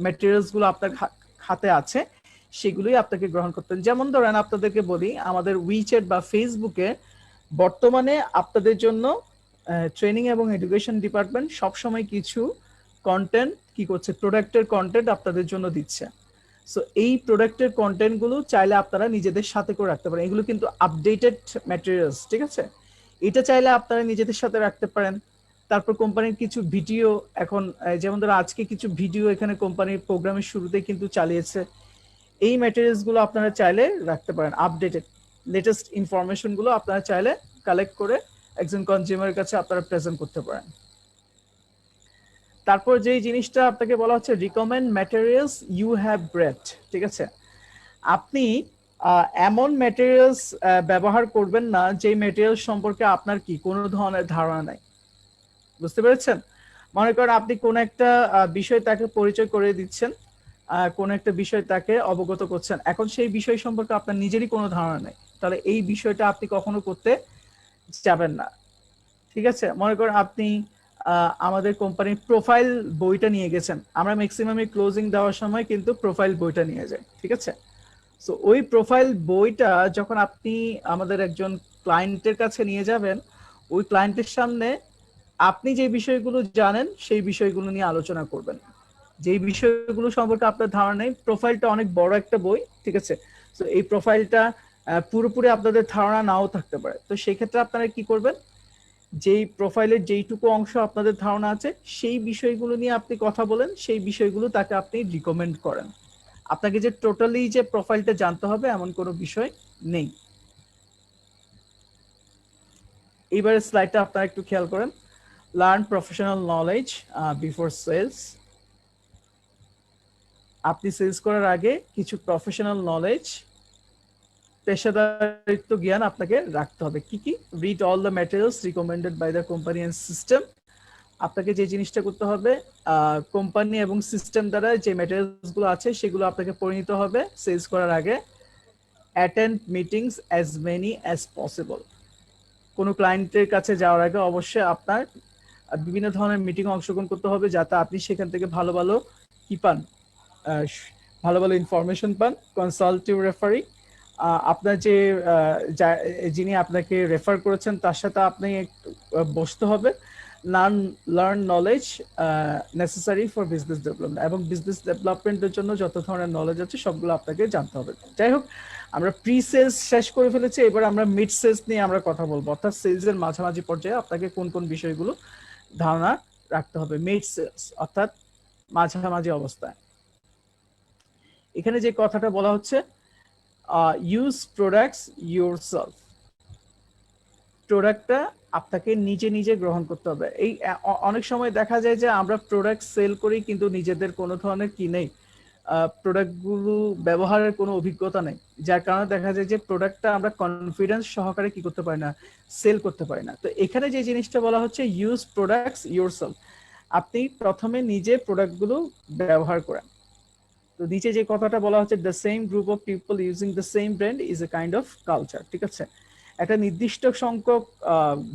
ম্যাটেরিয়ালস গুলো আপনার খাতে আছে, সেগুলোই আপনাকে গ্রহণ করতে হবে। যেমন ধরেন আপনাদেরকে বলি, আমাদের উইচ্যাট বা ফেসবুকে বর্তমানে আপনাদের জন্য ট্রেনিং এবং এডুকেশন ডিপার্টমেন্ট সবসময় কিছু কন্টেন্ট কি করছে, প্রোডাক্টের কন্টেন্ট আপনাদের জন্য দিচ্ছে। সো এই প্রোডাক্টের কন্টেন্ট গুলো চাইলে আপনারা নিজেদের সাথে করে রাখতে পারেন। এগুলো কিন্তু আপডেটেড ম্যাটেরিয়ালস, ঠিক আছে? এটা চাইলে আপনারা নিজেদের সাথে রাখতে পারেন। তারপর কোম্পানির কিছু ভিডিও, এখন যেমন ধরো আজকে কিছু ভিডিও এখানে কোম্পানির প্রোগ্রামের শুরুতে কিন্তু চালিয়েছে। এই ম্যাটেরিয়ালস গুলো আপনারা চাইলে রাখতে পারেন। আপডেটেড লেটেস্ট ইনফরমেশন গুলো আপনারা চাইলে কালেক্ট করে একজন কনজিউমারের কাছে আপনারা প্রেজেন্ট করতে পারেন। তারপর যেই জিনিসটা আপনাকে বলা হচ্ছে, recommend materials you have read, ঠিক আছে? আপনি এমন ম্যাটেরিয়ালস ব্যবহার করবেন না যে ম্যাটেরিয়াল সম্পর্কে আপনার কি কোনো ধরনের ধারণা নাই। বুঝতে পেরেছেন? মনে করেন আপনি কোন একটা বিষয় তাকে পরিচয় করে দিচ্ছেন, কোন একটা বিষয় তাকে অবগত করছেন, এখন সেই বিষয় সম্পর্কে আপনার নিজেরই কোনো ধারণা নেই, তাহলে এই বিষয়টা আপনি কখনো করতে যাবেন না, ঠিক আছে? মনে করেন আপনি আমাদের কোম্পানির প্রোফাইল বইটা নিয়ে গেছেন, আমরা ম্যাক্সিমামই ক্লোজিং দেওয়ার সময় কিন্তু প্রোফাইল বইটা নিয়ে যাই, ঠিক আছে? সো ওই প্রোফাইল বইটা যখন আপনি আমাদের একজন ক্লায়েন্টের কাছে নিয়ে যাবেন, ওই ক্লায়েন্টের সামনে আপনি যে বিষয়গুলো জানেন সেই বিষয়গুলো নিয়ে আলোচনা করবেন। যেই বিষয়গুলো সম্পর্কে আপনার ধারণা নেই, প্রোফাইলটা অনেক বড় একটা বই, ঠিক আছে? তো এই প্রোফাইলটা পুরোপুরি আপনাদের ধারণা নাও থাকতে পারে। তো সেই ক্ষেত্রে আপনারা কি করবেন, যেই প্রোফাইলের যেইটুকু অংশ আপনাদের ধারণা আছে সেই বিষয়গুলো নিয়ে আপনি কথা বলেন, সেই বিষয়গুলো তাকে আপনি রিকমেন্ড করেন। আপনাকে যে টোটালি যে প্রোফাইলটা জানতে হবে এমন কোনো বিষয় নেই। এইবারে স্লাইডটা আপনারা একটু খেয়াল করেন। Learn professional knowledge before sales. আপনি সেলস করার আগে কিছু প্রফেশনাল নলেজ, পেশাদারিত্ব জ্ঞান আপনাকে রাখতে হবে। কি কি? Read all the materials recommended by the company and system. আপনাকে যে জিনিসটা করতে হবে, কোম্পানি এবং সিস্টেম দ্বারা যে ম্যাটেরিয়ালস গুলো আছে সেগুলো আপনাকে পড়ে নিতে হবে সেলস করার আগে। Attend meetings as many as possible. কোনো ক্লায়েন্টের কাছে যাওয়ার আগে অবশ্যই আপনার বিভিন্ন ধরনের মিটিং অংশগ্রহণ করতে হবে, যাতে আপনি সেখান থেকে ভালো ভালো কি পান, ভালো ভালো ইনফরমেশন পান। কনসালটিভ রেফারি, আপনার যে যিনি আপনাকে রেফার করেছেন তার সাথে আপনি বসতে হবে। Learn knowledge necessary for business development, এবং বিজনেস ডেভেলপমেন্টের জন্য যত ধরনের নলেজ আছে সবগুলো আপনাকে জানতে হবে। যাই হোক, আমরা প্রি সেলস শেষ করে ফেলেছি, এবার আমরা মিড সেলস নিয়ে আমরা কথা বলবো, অর্থাৎ সেলসের মাঝামাঝি পর্যায়ে আপনাকে কোন কোন বিষয়গুলো ধারণা রাখতে হবে। মিড সেলস অর্থাৎ মাঝামাঝি অবস্থায়। এখানে যে কথাটা বলা হচ্ছে, ইউজ প্রোডাক্টস ইউরসেলফ। প্রোডাক্টটা আপনাকে নিজে নিজে গ্রহণ করতে হবে। এই অনেক সময় দেখা যায় যে আমরা প্রোডাক্ট সেল করি কিন্তু নিজেদের কোনো ধরনের কি নেই, প্রোডাক্টগুলো ব্যবহারের কোনো অভিজ্ঞতা নেই, যার কারণে দেখা যায় যে প্রোডাক্টটা আমরা কনফিডেন্স সহকারে কি করতে পারি না, সেল করতে পারি না। তো এখানে যে জিনিসটা বলা হচ্ছে ইউজ প্রোডাক্টস ইয়োরসেলফ, আপনি প্রথমে নিজে প্রোডাক্টগুলো ব্যবহার করেন। তো নিচে যে কথাটা বলা হচ্ছে the same group of people using the same brand is a kind of culture, ঠিক আছে। একটা নির্দিষ্ট সংখ্যক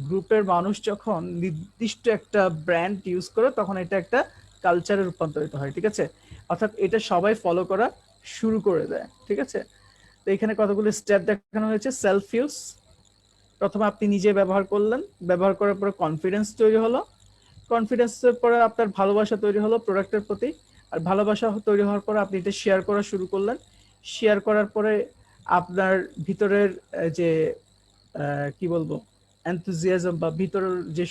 গ্রুপের মানুষ যখন নির্দিষ্ট একটা ব্র্যান্ড ইউজ করে তখন এটা একটা কালচারে রূপান্তরিত হয়, ঠিক আছে। অর্থাৎ এটা সবাই ফলো করা শুরু করে দেয়, ঠিক আছে। তো এখানে কতগুলো স্টেপ দেখানো হয়েছে। সেলফ ইউজ, প্রথমে আপনি নিজে ব্যবহার করলেন, ব্যবহার করার পরে কনফিডেন্স তৈরি হলো, কনফিডেন্সের পরে আপনার ভালোবাসা তৈরি হলো প্রোডাক্টের প্রতি, আর ভালোবাসা তৈরি হওয়ার পরে আপনি এটা শেয়ার করা শুরু করলেন, শেয়ার করার পরে আপনার ভিতরের যে কি বলবো এনথুজিয়াজম বা ভিতরের যে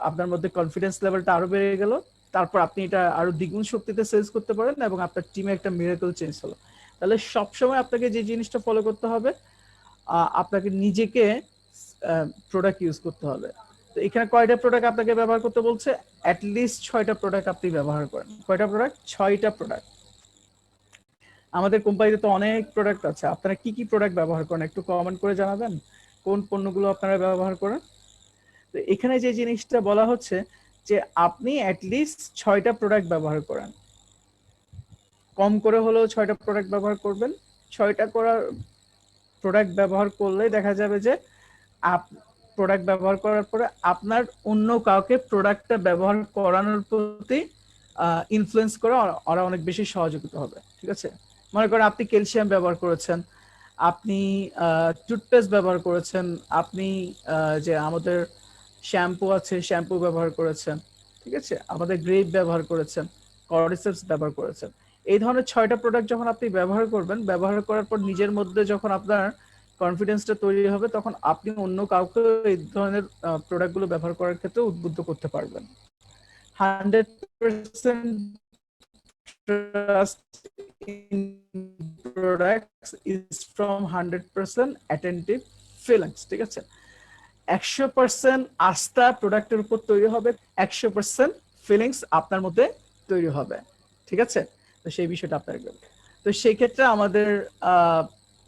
আপনার মধ্যে কনফিডেন্স লেভেলটা আরো বেড়ে গেল, তারপর আপনি এটা আরো দ্বিগুণ শক্তিতে সেলস করতে পারেন এবং আপনার টিমে একটা মিরাকল চেঞ্জ হলো। তাহলে সবসময় আপনাকে যে জিনিসটা ফলো করতে হবে, আপনাকে নিজেকে প্রোডাক্ট ইউজ করতে হবে। তো এখানে কয়টা প্রোডাক্ট আপনাকে ব্যবহার করতে বলছে? অ্যাটলিস্ট 6টা প্রোডাক্ট আপনি ব্যবহার করেন। কয়টা প্রোডাক্ট? 6টা প্রোডাক্ট। আমাদের কোম্পানিতে তো অনেক প্রোডাক্ট আছে, আপনারা কি কি প্রোডাক্ট ব্যবহার করেন একটু কমেন্ট করে জানাবেন, কোন পণ্যগুলো আপনারা ব্যবহার করেন। তো এখানে যে জিনিসটা বলা হচ্ছে যে আপনি অ্যাটলিস্ট 6টা প্রোডাক্ট ব্যবহার করেন, কম করে হলেও 6টা প্রোডাক্ট ব্যবহার করবেন। 6টা করার প্রোডাক্ট ব্যবহার করলে দেখা যাবে যে প্রোডাক্ট ব্যবহার করার পরে আপনার অন্য কাউকে প্রোডাক্টটা ব্যবহার করানোর প্রতি ইনফ্লুয়েন্স করে ওরা অনেক বেশি সহযোগিতা হবে, ঠিক আছে। মনে করেন আপনি ক্যালসিয়াম ব্যবহার করেছেন, আপনি টুথপেস্ট ব্যবহার করেছেন, আপনি যে আমাদের শ্যাম্পু আছে শ্যাম্পু ব্যবহার করেছেন, ঠিক আছে, আমাদের গ্রেপ ব্যবহার করেছেন, কর্ডিসেপস ব্যবহার করেছেন। এই ধরনের 6টা প্রোডাক্ট যখন আপনি ব্যবহার করবেন, ব্যবহার করার পর নিজের মধ্যে যখন আপনার কনফিডেন্সটা তৈরি হবে তখন আপনি অন্য কাউকে এই ধরনের প্রোডাক্টগুলো ব্যবহার করার ক্ষেত্রে উদ্বুদ্ধ করতে পারবেন। 100% trust in products is from 100% attentive feelings, ঠিক আছে। 100% আস্থা প্রোডাক্টের উপর তৈরি হবে, 100% ফিলিংস আপনার মধ্যে তৈরি হবে, ঠিক আছে। তো সেই বিষয়টা আপনার, তো সেই ক্ষেত্রে আমাদের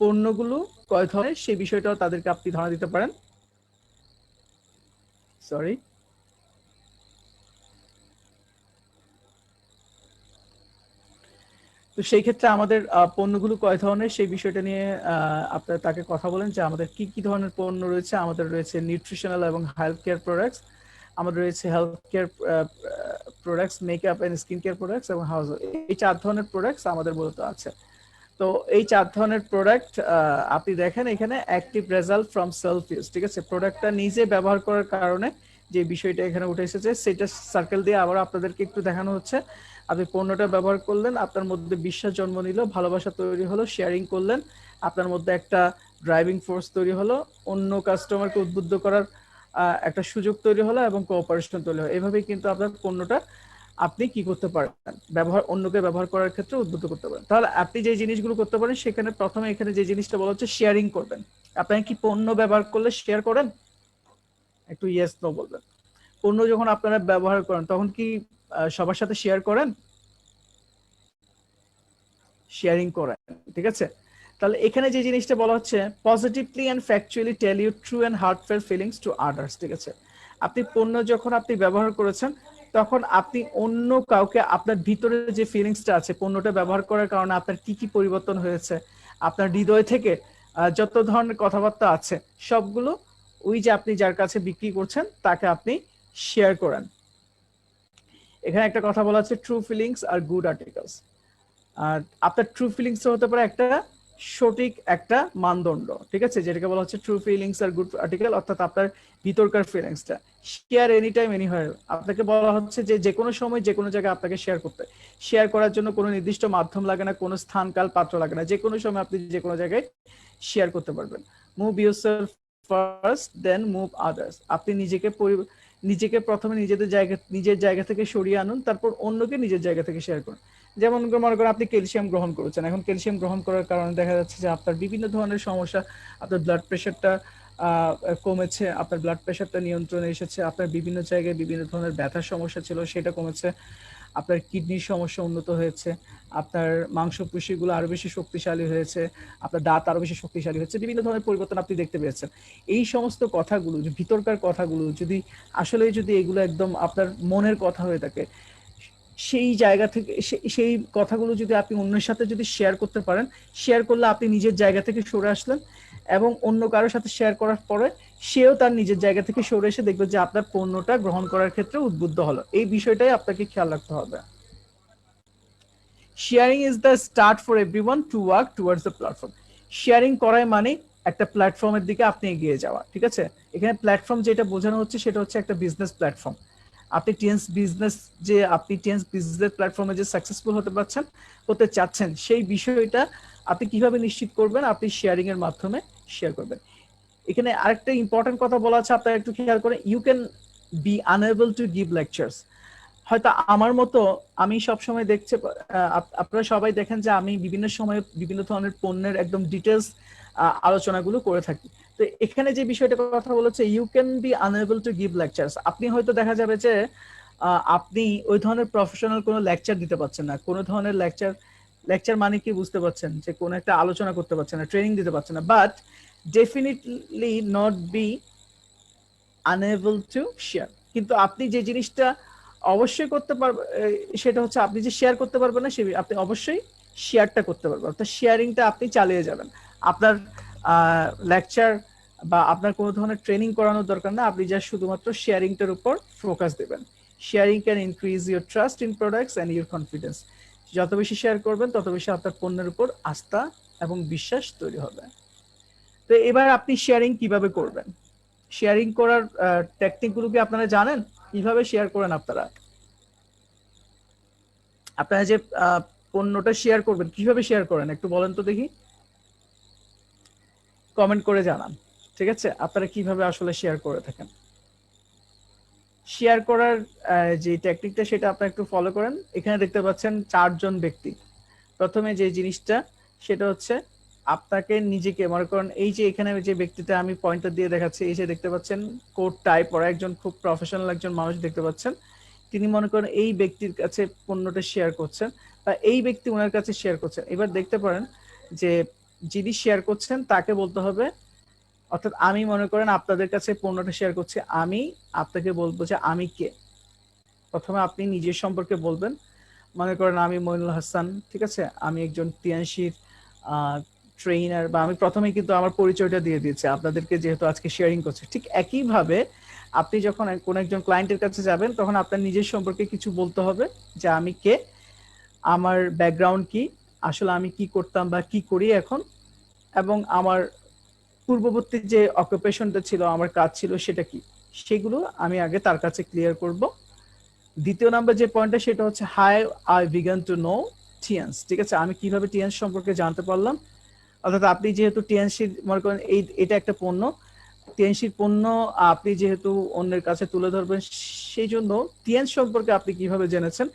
পণ্যগুলো কয় ধরনের সেই বিষয়টাও তাদেরকে আপনি ধারণা দিতে পারেন। সরি, তো সেই ক্ষেত্রে আমাদের পণ্যগুলো কয় ধরনের সেই বিষয়টা নিয়ে আপনারা তাকে কথা বলেন যে আমাদের কি কি ধরনের পণ্য রয়েছে। আমাদের রয়েছে নিউট্রিশনাল এবং হেলথ কেয়ার প্রোডাক্টস, আমাদের রয়েছে health care products, makeup and skin care products এবং হাউস, এই 4 ধরনের প্রোডাক্টস আমাদের মূলত আছে। তো এই 4 ধরনের প্রোডাক্ট আপনি দেখেন এখানে active result from self use, ঠিক আছে। প্রোডাক্টটা নিজে ব্যবহার করার কারণে যে বিষয়টা এখানে উঠে এসেছে সেটা সার্কেল দিয়ে আবার আপনাদেরকে একটু দেখানো হচ্ছে। আপনি পণ্যটা ব্যবহার করলেন, আপনার মধ্যে বিশ্বাস জন্ম নিল, ভালোবাসা তৈরি হলো, শেয়ারিং করলেন, আপনার মধ্যে একটা ড্রাইভিং ফোর্স তৈরি হলো, অন্য কাস্টমারকে উদ্বুদ্ধ করার একটা সুযোগ তৈরি হলো এবং কোঅপারেশন তৈরি হলো। এভাবেই কিন্তু আপনার পণ্যটা আপনি কি করতে পারেন, ব্যবহার অন্যকে ব্যবহার করার ক্ষেত্রে উদ্বুদ্ধ করতে পারেন। তাহলে আপনি যে জিনিসগুলো করতে পারেন সেখানে প্রথমে এখানে যে জিনিসটা বলা হচ্ছে শেয়ারিং করবেন। আপনি কি পণ্য ব্যবহার করলে শেয়ার করেন? একটু ইয়েস নো বলবেন। পণ্য যখন আপনারা ব্যবহার করেন তখন কি সবার সাথে শেয়ার করেন? শেয়ারিং করেন, ঠিক আছে। তাহলে এখানে যে জিনিসটা বলা হচ্ছে positively and factually tell you true and heartfelt feelings to others, ঠিক আছে। আপনি পণ্য যখন আপনি ব্যবহার করেছেন তখন আপনি অন্য কাউকে আপনার ভিতরে যে ফিলিংসটা আছে পণ্যটা ব্যবহার করার কারণে আপনার কি কি পরিবর্তন হয়েছে, আপনার হৃদয় থেকে যত ধরনের কথাবার্তা আছে সবগুলো ওই যে আপনি যার কাছে বিক্রি করছেন তাকে আপনি শেয়ার করেন। এখানে একটা কথা বলা আছে ট্রু ফিলিংস আর গুড আর্টিকেলস। আর আপনার ট্রু ফিলিংস হতে পারে একটা সঠিক একটা মানদণ্ড, ঠিক আছে, যেটাকে বলা হচ্ছে ট্রু ফিলিংস আর গুড আর্টিকেল, অর্থাৎ আপনার ভিতরকার ফিলিংসটা শেয়ার এনি টাইম এনিহোয়ার। আপনাকে বলা হচ্ছে যে যে কোনো সময় যে কোনো জায়গায় আপনাকে শেয়ার করতে, শেয়ার করার জন্য কোনো নির্দিষ্ট মাধ্যম লাগে না, কোনো স্থান কাল পাত্র লাগে না, যে কোনো সময় আপনি যে কোনো জায়গায় শেয়ার করতে পারবেন। Move yourself first then move others. আপনি নিজেকে প্রথমে নিজের জায়গা থেকে সরিয়ে আনুন, তারপর অন্যকে নিজের জায়গা থেকে শেয়ার করুন। যেমন মনে করেন আপনি ক্যালসিয়াম গ্রহণ করেছেন, এখন ক্যালসিয়াম গ্রহণ করার কারণে দেখা যাচ্ছে যে আপনার বিভিন্ন ধরনের সমস্যা, আপনার ব্লাড প্রেশারটা কমেছে, আপনার ব্লাড প্রেশারটা নিয়ন্ত্রণে এসেছে, আপনার বিভিন্ন জায়গায় বিভিন্ন ধরনের ব্যথার সমস্যা ছিল সেটা কমেছে, আপনার কিডনির সমস্যা উন্নত হয়েছে, আপনার মাংসপেশিগুলো আরো বেশি শক্তিশালী হয়েছে, আপনার দাঁত আরো বেশি শক্তিশালী হচ্ছে, বিভিন্ন ধরনের পরিবর্তন আপনি দেখতে পেয়েছেন। এই সমস্ত কথাগুলো, যে ভিতরকার কথাগুলো যদি আসলে যদি এগুলো একদম আপনার মনের কথা হয়ে থাকে, সেই জায়গা থেকে সেই কথাগুলো যদি আপনি অন্যের সাথে যদি শেয়ার করতে পারেন, শেয়ার করলে আপনি নিজের জায়গা থেকে সরে আসলেন, এবং অন্য কারোর সাথে শেয়ার করার পরে সেও তার নিজের জায়গা থেকে সরে এসে দেখবে যে আপনার পণ্যটা গ্রহণ করার ক্ষেত্রে উদ্বুদ্ধ হলো। এই বিষয়টাই আপনাকে খেয়াল রাখতে হবে। Sharing is the start for everyone to work towards the platform. Sharing করাই মানে একটা প্ল্যাটফর্মের দিকে আপনি এগিয়ে যাওয়া, ঠিক আছে? এখানে প্ল্যাটফর্ম যেটা বোঝানো হচ্ছে সেটা হচ্ছে একটা বিজনেস প্ল্যাটফর্ম। আপনি টিএনস বিজনেস, যে আপনি টিএনস বিজনেস প্ল্যাটফর্মে যে সাকসেসফুল হতে পারছেন, হতে চাচ্ছেন, সেই বিষয়টা আপনি কিভাবে নিশ্চিত করবেন? আপনি শেয়ারিং এর মাধ্যমে শেয়ার করবেন। এখানে আরেকটা ইম্পর্টেন্ট কথা বলা আছে, আপনারা একটু খেয়াল করেন, you can be unable to give lectures. হয়তো আমার মতো, আমি সবসময় দেখছে, আপনারা সবাই দেখেন যে আমি বিভিন্ন সময় বিভিন্ন ধরনের পণ্যের একদম ডিটেলস আলোচনাগুলো করে থাকি। তো এখানে যে বিষয়টা কথা বলেছে, you can be unable to give lectures, আপনি হয়তো দেখা যাবে যে আপনি ওই ধরনের প্রফেশনাল কোনো লেকচার দিতে পারছেন না, কোনো ধরনের লেকচার, লেকচার মানে কি বুঝতে পারছেন, যে কোনো একটা আলোচনা করতে পারছেন না, ট্রেনিং দিতে পারছেন না, but definitely not be unable to share. কিন্তু আপনি যে জিনিসটা অবশ্যই করতে পারবেন, সেটা হচ্ছে আপনি যে শেয়ার করতে পারবেন না, সে আপনি অবশ্যই শেয়ারটা করতে পারবেন, অর্থাৎ শেয়ারিংটা আপনি চালিয়ে যাবেন। আপনার লেকচার বা আপনার কোনো ধরনের ট্রেনিং করানোর দরকার না, আপনি জাস্ট শুধুমাত্র শেয়ারিংটার উপর ফোকাস দেবেন। Sharing can increase your trust in products and your confidence. যত বেশি শেয়ার করবেন তত বেশি আপনার পণ্যের উপর আস্থা এবং বিশ্বাস তৈরি হবে। তো এবার আপনি শেয়ারিং কিভাবে করবেন? শেয়ারিং করার টেকনিক গুলো কি আপনারা জানেন? কিভাবে শেয়ার করেন আপনারা? আপনারা যে পণ্যটা শেয়ার করবেন, কিভাবে শেয়ার করেন একটু বলেন তো দেখি, কমেন্ট করে জানান। ঠিক আছে, আপনারা কিভাবে আসলে শেয়ার করে থাকেন? শেয়ার করার যে টেকনিকটা সেটা আপনারা একটু ফলো করেন। এখানে দেখতে পাচ্ছেন 4জন ব্যক্তি। প্রথমে যে জিনিসটা সেটা হচ্ছে আপনাকে নিজেকে মনে করেন, এই যে এখানে যে ব্যক্তিটা আমি পয়েন্টার দিয়ে দেখাচ্ছি, এই যে দেখতে পাচ্ছেন কোট টাই পরা একজন খুব প্রফেশনাল একজন মানুষ দেখতে পাচ্ছেন, তিনি মনে করেন এই ব্যক্তির কাছে পণ্যটা শেয়ার করছেন, বা এই ব্যক্তি ওনার কাছে শেয়ার করছেন। এবার দেখতে পারেন যে যিনি শেয়ার করছেন তাকে বলতে হবে, অর্থাৎ আমি মনে করেন আপনাদের কাছে পণ্যটা শেয়ার করছি, আমি আপনাকে বলবো যে আমি কে। প্রথমে আপনি নিজের সম্পর্কে বলবেন, মনে করেন আমি মইনুল হাসান, ঠিক আছে, আমি একজন তিয়াংশির ট্রেইনার, বা আমি প্রথমেই কিন্তু আমার পরিচয়টা দিয়ে দিয়েছি আপনাদেরকে, যেহেতু আজকে শেয়ারিং করছে। ঠিক একইভাবে আপনি যখন কোন একজন ক্লায়েন্টের কাছে যাবেন, তখন আপনার নিজের সম্পর্কে কিছু বলতে হবে, যে আমি কে, আমার ব্যাকগ্রাউন্ড কি, আসলে আমি কি করতাম বা কি করি এখন, এবং আমার পূর্ববর্তী যে অকুপেশনটা ছিল, আমার কাজ ছিল সেটা কি, সেগুলো আমি আগে তার কাছে ক্লিয়ার করব। দ্বিতীয় নাম্বার যে পয়েন্টটা সেটা হচ্ছে hi I began to know টিএনস। ঠিক আছে, আমি কিভাবে টিএনস সম্পর্কে জানতে পারলাম, অর্থাৎ আপনি যেহেতু টিএনসি মনে করেন এটা একটা পণ্য, টিএনসির পণ্য আপনি যেহেতু অন্যের কাছে তুলে ধরবেন, সেই জন্য টিএনস সম্পর্কে আপনি কিভাবে জেনেছেন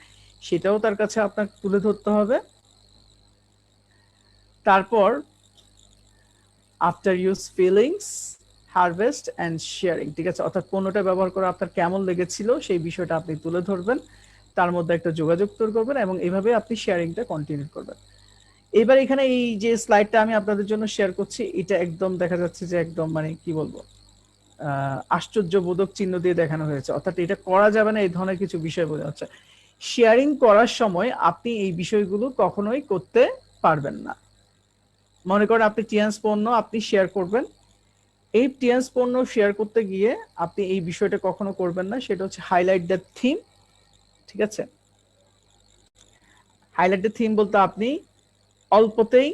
সেটাও তার কাছে আপনার তুলে ধরতে হবে। তারপর after use feelings, harvest and sharing. ঠিক আছে, অর্থাৎ পণ্যটা ব্যবহার করে আপনার কেমন লেগেছিল সেই বিষয়টা আপনি তুলে ধরবেন, তার মধ্যে একটা যোগাযোগ তৈরি করবেন, এবং এইভাবে আপনি শেয়ারিংটা কন্টিনিউ করবেন। এবার এখানে এই যে স্লাইডটা আমি আপনাদের জন্য শেয়ার করছি, এটা একদম দেখা যাচ্ছে যে একদম মানে কি বলবো, আশ্চর্যবোধক চিহ্ন দিয়ে দেখানো হয়েছে, অর্থাৎ এটা করা যাবে না এই ধরনের কিছু বিষয় বোঝা যাচ্ছে। শেয়ারিং করার সময় আপনি এই বিষয়গুলো কখনোই করতে পারবেন না। মনে করেন আপনি টিএনস পণ্য আপনি শেয়ার করবেন, এই টিএনস পণ্য শেয়ার করতে গিয়ে আপনি এই বিষয়টা কখনো করবেন না, সেটা হচ্ছে হাইলাইট দ্য থিম। ঠিক আছে, হাইলাইট দ্য থিম বলতে আপনি অল্পতেই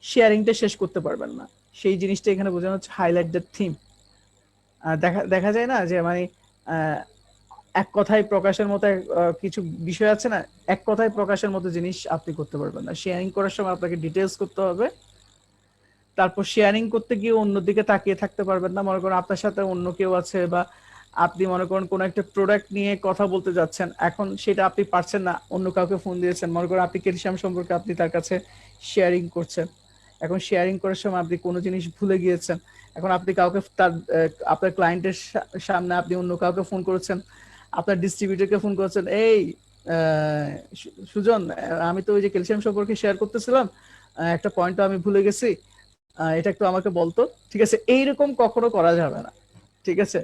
শেয়ারিংটা শেষ করতে পারবেন না, সেই জিনিসটা এখানে বোঝানো হচ্ছে হাইলাইট দ্য থিম। দেখা দেখা যায় না যে মানে এক কথায় প্রকাশের মতো কিছু বিষয় আছে না, এক কথায় প্রকাশের মতো জিনিস আপনি করতে পারবেন না। শেয়ারিং করার সময় আপনাকে ডিটেলস করতে হবে, তারপর শেয়ারিং করতে গিয়ে অন্যদিকে তাকিয়ে থাকতে পারবেন না। মনে করেন আপনার সাথে অন্য কেউ আছে, বা আপনি মনে করেন কোন একটা প্রোডাক্ট নিয়ে কথা বলতে যাচ্ছেন, এখন সেটা আপনি পারছেন না, অন্য কাউকে ফোন দিয়েছেন, মনে করেন আপনি ক্যালসিয়াম সম্পর্কে আপনি তার কাছে শেয়ারিং করছেন, এখন শেয়ারিং করার সময় আপনি কোনো জিনিস ভুলে গিয়েছেন, এখন আপনি কাউকে তার আপনার ক্লায়েন্টের সামনে আপনি অন্য কাউকে ফোন করেছেন, আপনার ডিস্ট্রিবিউটরকে ফোন করেছেন, এই সুজন, আমি তো ওই যে ক্যালসিয়াম সম্পর্কে শেয়ার করতেছিলাম, একটা পয়েন্ট আমি ভুলে গেছি, এটা একটু আমাকে বলতো। ঠিক আছে, এইরকম কখনো করা যাবে না। ঠিক আছে,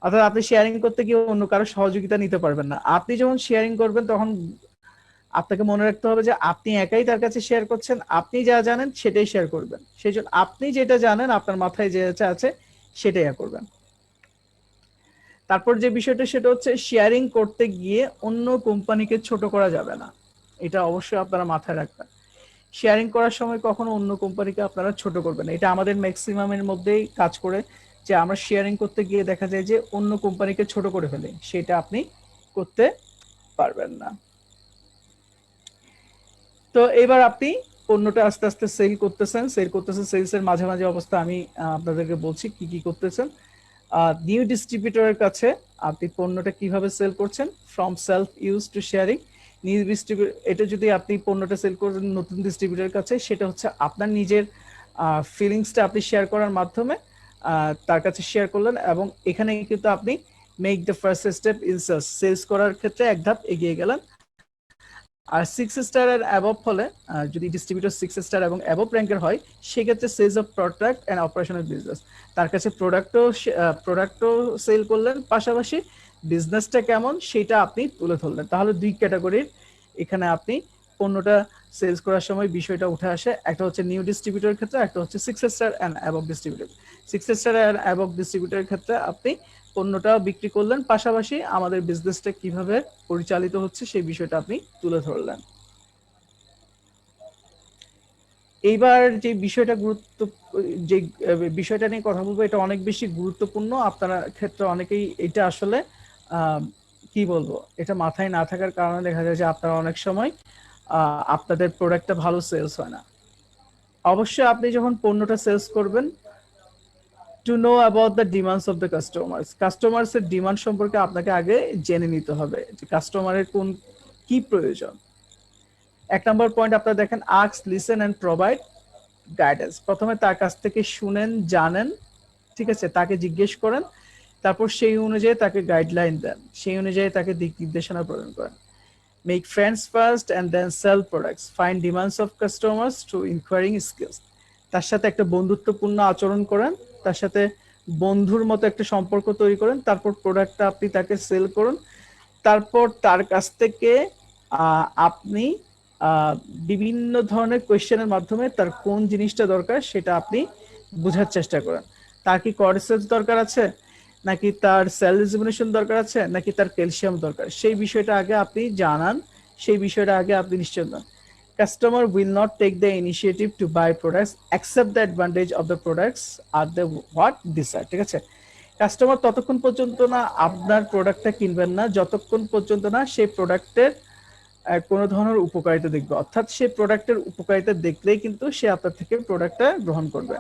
অর্থাৎ আপনি শেয়ারিং করতে গিয়ে অন্য কারো সহযোগিতা নিতে পারবেন না। আপনি যখন শেয়ারিং করবেন তখন আপনাকে মনে রাখতে হবে যে আপনি একাই তার কাছে শেয়ার করছেন, আপনি যা জানেন সেটাই শেয়ার করবেন। সেই জন্য আপনি যেটা জানেন, আপনার মাথায় যেটা আছে সেটাই করবেন। তারপর যে বিষয়টা সেটা হচ্ছে শেয়ারিং করতে গিয়ে অন্য কোম্পানিকে ছোট করা যাবে না, এটা অবশ্যই আপনারা মাথায় রাখবেন। শেয়ারিং করার সময় কখনো অন্য কোম্পানিকে আপনারা ছোট করবেন না, এটা আমাদের ম্যাক্সিমামের মধ্যেই কাজ করে, যে আমরা শেয়ারিং করতে গিয়ে দেখা যায় যে অন্য কোম্পানিকে ছোট করে ফেলি, সেটা আপনি করতে পারবেন না। তো এবার আপনি পণ্যটা আস্তে আস্তে সেল করতেছেন, সেলস এর মাঝে মাঝে অবস্থা আমি আপনাদেরকে বলছি কি কি করতেছেন। নিউ ডিস্ট্রিবিউটরের কাছে আপনি পণ্যটা কিভাবে সেল করছেন, from self use to sharing. New distributor, এটা যদি আপনি পণ্যটা সেল করেন নতুন ডিস্ট্রিবিউটরের কাছে, সেটা হচ্ছে আপনার নিজের ফিলিংসটা আপনি শেয়ার করার মাধ্যমে তার কাছে শেয়ার করলেন, এবং এখানে কিন্তু আপনি make the first step in sales, sales করার ক্ষেত্রে এক ধাপ এগিয়ে গেলেন। আর 6 স্টার এর অ্যাবভ হলে, যদি ডিস্ট্রিবিউটর 6 স্টার এবং অ্যাবভ র্যাঙ্কের হয়, সেক্ষেত্রে sales of product and operational business, তার কাছে প্রোডাক্টও সেল করলেন, পাশাপাশি বিজনেসটা কেমন সেটা আপনি তুলে ধরলেন। তাহলে 2 ক্যাটাগরির এখানে আপনি পণ্যটা সেলস করার সময় বিষয়টা উঠে আসে, একটা হচ্ছে নিউ ডিস্ট্রিবিউটরের ক্ষেত্রে, একটা হচ্ছে 6 star and above distributor. 6 star and above ডিস্ট্রিবিউটরের ক্ষেত্রে আপনি পণ্যটাও বিক্রি করলেন, পাশাপাশি আমাদের বিজনেসটা কিভাবে পরিচালিত হচ্ছে সেই বিষয়টা আপনি তুলে ধরলেন। এইবার যে বিষয়টা যে বিষয়টা নিয়ে কথা বলবো, এটা অনেক বেশি গুরুত্বপূর্ণ আপনার ক্ষেত্রে। অনেকেই এটা আসলে আহ, কি বলবো, এটা মাথায় না থাকার কারণে দেখা যায় যে আপনারা অনেক সময় আপনাদের প্রোডাক্টটা ভালো সেলস হয় না। অবশ্যই আপনি যখন পণ্যটা সেলস করবেন, to know about the demands of the customers, customers এর ডিমান্ড সম্পর্কে আপনাকে আগে জেনে নিতে হবে যে কাস্টমারের কি প্রয়োজন। 1 নম্বর পয়েন্ট আপনারা দেখেন, ask, listen and provide guidance. প্রথমে তার কাছ থেকে শুনেন, জানেন, ঠিক আছে, তাকে জিজ্ঞেস করেন, তারপর সেই অনুযায়ী তাকে গাইডলাইন দেন, সেই অনুযায়ী তাকে দিক নির্দেশনা প্রদান করেন। Make friends first and then sell products, find demands of customers through inquiring skills. তার সাথে একটা বন্ধুত্বপূর্ণ আচরণ করেন, তার সাথে বন্ধুর মতো একটা সম্পর্ক তৈরি করেন, তারপর প্রোডাক্টটা আপনি তাকে সেল করুন। তারপর তার কাছ থেকে আপনি বিভিন্ন ধরনের কোয়েশ্চেনের মাধ্যমে তার কোন জিনিসটা দরকার সেটা আপনি বোঝার চেষ্টা করেন। তার কি কর্সেস দরকার আছে, নাকি তার সেল রিজুভিনেশন দরকার আছে, নাকি তার ক্যালসিয়াম দরকার, সেই বিষয়টা আগে আপনি জানান, সেই বিষয়টা আগে আপনি নিশ্চিত নন। Customer will not take the initiative to buy products except the advantage of the products are the what desired, ঠিক আছে। কাস্টমার ততক্ষণ পর্যন্ত না আপনার প্রোডাক্টটা কিনবেন না যতক্ষণ পর্যন্ত না সেই প্রোডাক্টের কোনো ধরনের উপকারিতা দেখবে, অর্থাৎ সেই প্রোডাক্টের উপকারিতা দেখলেই কিন্তু সে আপনার থেকে প্রোডাক্টটা গ্রহণ করবে।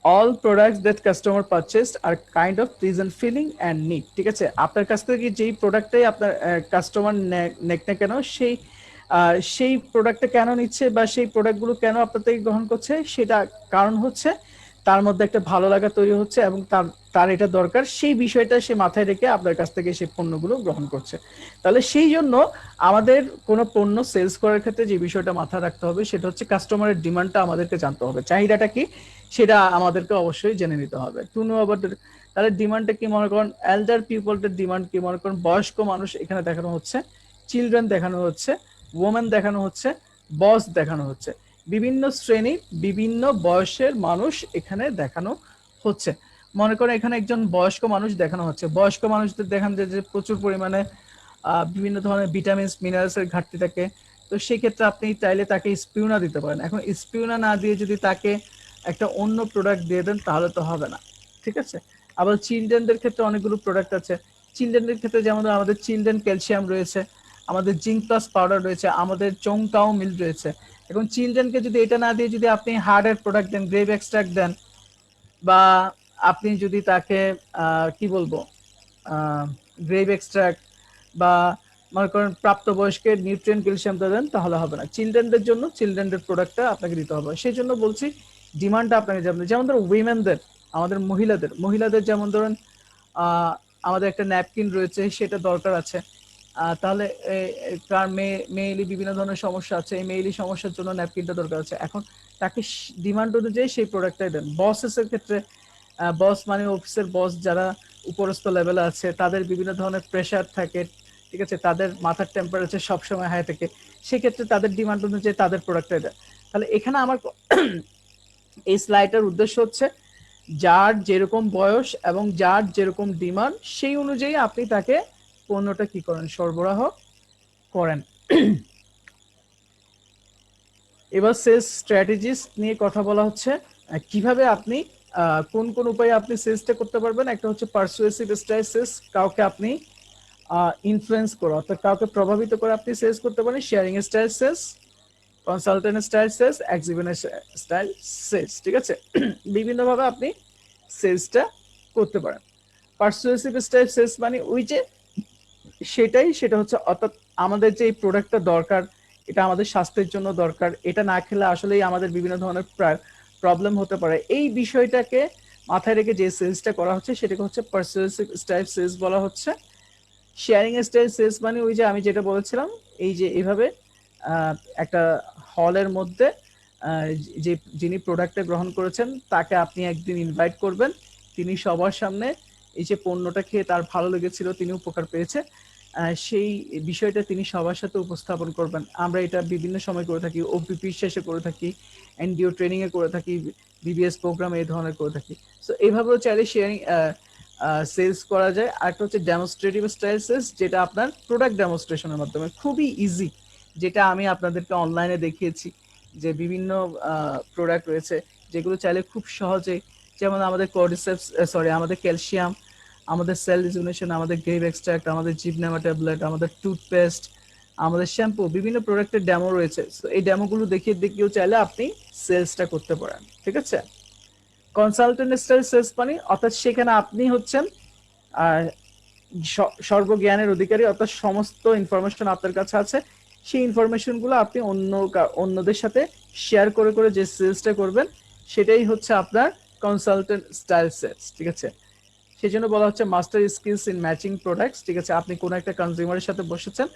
All products that customer purchased are kind of pleasant feeling and need, ঠিক আছে। আপনার কাছ থেকে যেই প্রোডাক্টটাই আপনার কাস্টমার নেক না কেন, সেই প্রোডাক্টটা কেন নিচ্ছে বা সেই প্রোডাক্টগুলো কেন আপনার থেকে গ্রহণ করছে, সেটা কারণ হচ্ছে তার মধ্যে একটা ভালো লাগা তৈরি হচ্ছে এবং তার তার এটা দরকার, সেই বিষয়টা সে মাথায় রেখে আপনার কাছ থেকে সেই পণ্যগুলো গ্রহণ করছে। তাহলে সেই জন্য আমাদের কোনো পণ্য সেলস করার ক্ষেত্রে যে বিষয়টা মাথায় রাখতে হবে সেটা হচ্ছে কাস্টমারের ডিমান্ডটা আমাদেরকে জানতে হবে, চাহিদাটা কি সেটা আমাদেরকে অবশ্যই জেনে নিতে হবে। টু নো অ্যাবাউট, তাহলে ডিমান্ডটা কি, মনে করেন এল্ডার পিপলদের ডিমান্ড কি, মনে করেন বয়স্ক মানুষ এখানে দেখানো হচ্ছে, চিলড্রেন দেখানো হচ্ছে, ওমেন দেখানো হচ্ছে, বস দেখানো হচ্ছে, বিভিন্ন শ্রেণীর বিভিন্ন বয়সের মানুষ এখানে দেখানো হচ্ছে। মনে করেন এখানে একজন বয়স্ক মানুষ দেখানো হচ্ছে, বয়স্ক মানুষদের দেখান যে প্রচুর পরিমাণে বিভিন্ন ধরনের ভিটামিনস মিনারেলস এর ঘাটতি থাকে। তো সেই ক্ষেত্রে আপনি চাইলে তাকে স্পিউনা দিতে পারেন। এখন স্পিউনা না দিয়ে যদি তাকে একটা অন্য প্রোডাক্ট দিয়ে দেন তাহলে তো হবে না, ঠিক আছে। আবার চিলড্রেনদের ক্ষেত্রে অনেকগুলো প্রোডাক্ট আছে, চিলড্রেনদের ক্ষেত্রে যেমন আমাদের চিলড্রেন ক্যালসিয়াম রয়েছে, আমাদের জিঙ্ক প্লাস পাউডার রয়েছে, আমাদের চংকাও মিল রয়েছে। এখন চিলড্রেনকে যদি এটা না দিয়ে যদি আপনি হার্ডের প্রোডাক্ট দেন, গ্রেভ এক্সট্রাক্ট দেন, বা আপনি যদি তাকে কি বলবো গ্রেভ এক্সট্রাক্ট বা মনে করেন প্রাপ্তবয়স্কের নিউট্রিয়েন্ট ক্যালসিয়ামটা দেন, তাহলে হবে না। চিলড্রেনদের জন্য চিলড্রেনদের প্রোডাক্টটা আপনাকে দিতে হবে। সেই জন্য বলছি ডিমান্ডটা আপনাকে যেমন, যেমন ধরুন উইমেনদের, আমাদের মহিলাদের যেমন ধরুন আহ, আমাদের একটা ন্যাপকিন রয়েছে, সেটা দরকার আছে। তাহলে তার মেয়েলি বিভিন্ন ধরনের সমস্যা আছে, এই মেয়েলি সমস্যার জন্য ন্যাপকিনটা দরকার আছে। এখন তাকে ডিমান্ড অনুযায়ী সেই প্রোডাক্টটাই দেন। বসেসের ক্ষেত্রে, বস মানে অফিসের বস যারা উপরস্থ লেভেলে আছে, তাদের বিভিন্ন ধরনের প্রেশার থাকে, ঠিক আছে, তাদের মাথার টেম্পারেচার সবসময় হাই থাকে, সেক্ষেত্রে তাদের ডিমান্ড অনুযায়ী তাদের প্রোডাক্টটাই দেয়। তাহলে এখানে আমার এই স্লাইডের উদ্দেশ্য হচ্ছে যার যেরকম বয়স এবং যার যেরকম ডিমান্ড, সেই অনুযায়ী আপনি তাকে পণ্যটা কি করেন, সরবরাহ করেন। এবার সেলস স্ট্র্যাটেজিস নিয়ে কথা বলা হচ্ছে, কিভাবে আপনি কোন কোন উপায়ে আপনি সেলসটা করতে পারবেন। একটা হচ্ছে পারসুয়েসিভ স্টাইল সেলস, কাউকে আপনি ইনফ্লুয়েন্স করে, অর্থাৎ কাউকে প্রভাবিত করে আপনি সেলস করতে পারেন। Sharing style sales, consultant style sales, exhibition style sales, ঠিক আছে। বিভিন্নভাবে আপনি সেলসটা করতে পারেন। পারসুয়েসিভ স্টাইল সেলস মানে ওই যে সেটা হচ্ছে, অর্থাৎ আমাদের যে এই প্রোডাক্টটা দরকার, এটা আমাদের স্বাস্থ্যের জন্য দরকার, এটা না খেলে আসলেই আমাদের বিভিন্ন ধরনের প্রবলেম হতে পারে, এই বিষয়টাকে মাথায় রেখে যে সেলসটা করা হচ্ছে সেটাকে হচ্ছে পারসুয়েসিভ স্টাইল সেলস বলা হচ্ছে। শেয়ারিং স্টাইল সেলস মানে ওই যে আমি যেটা বলেছিলাম, এই যে এইভাবে একটা হলের মধ্যে যে যিনি প্রোডাক্টটা গ্রহণ করেছেন তাকে আপনি একদিন ইনভাইট করবেন, তিনি সবার সামনে এই যে পণ্যটা খেয়ে তার ভালো লেগেছিল, তিনি উপকার পেয়েছে, সেই বিষয়টা তিনি সবার সাথে উপস্থাপন করবেন। আমরা এটা বিভিন্ন সময় করে থাকি, ওপিপি শেষে করে থাকি, এনডিও ট্রেনিং এ করে থাকি, বিবিএস প্রোগ্রাম এই ধরনের করে থাকি। সো এইভাবেও চাইলে শেয়ারিং সেলস করা যায়। আরেকটা হচ্ছে ডেমনস্ট্রেটিভ স্টাইল সেলস, যেটা আপনার প্রোডাক্ট ডেমনস্ট্রেশনের মাধ্যমে খুবই ইজি, যেটা আমি আপনাদেরকে অনলাইনে দেখিয়েছি, যে বিভিন্ন প্রোডাক্ট রয়েছে যেগুলো চাইলে খুব সহজে, যেমন আমাদের কর্ডিসেপস, সরি আমাদের ক্যালসিয়াম, আমাদের সেল রিজুনেশন, আমাদের গ্রেভ এক্সট্রাক্ট, আমাদের জিপনেমা ট্যাবলেট, আমাদের টুথপেস্ট, আমাদের শ্যাম্পু, বিভিন্ন প্রোডাক্টের ডেমো রয়েছে। সো এই ডেমোগুলো দেখিয়েও চাইলে আপনি সেলসটা করতে পারেন, ঠিক আছে। কনসালটেন্ট স্টাইল সেলস মানে অর্থাৎ সেখানে আপনি হচ্ছেন আর সর্বজ্ঞানের অধিকারী, অর্থাৎ সমস্ত ইনফরমেশন আপনার কাছে আছে, সেই ইনফরমেশনগুলো আপনি অন্যদের সাথে শেয়ার করে করে যে সেলসটা করবেন, সেটাই হচ্ছে আপনার কনসালটেন্ট স্টাইল সেলস, ঠিক আছে। সেই জন্য বলা হচ্ছে master skills in matching products, ঠিক আছে। আপনি কোনো একটা কনজিউমারের সাথে বসেছেন,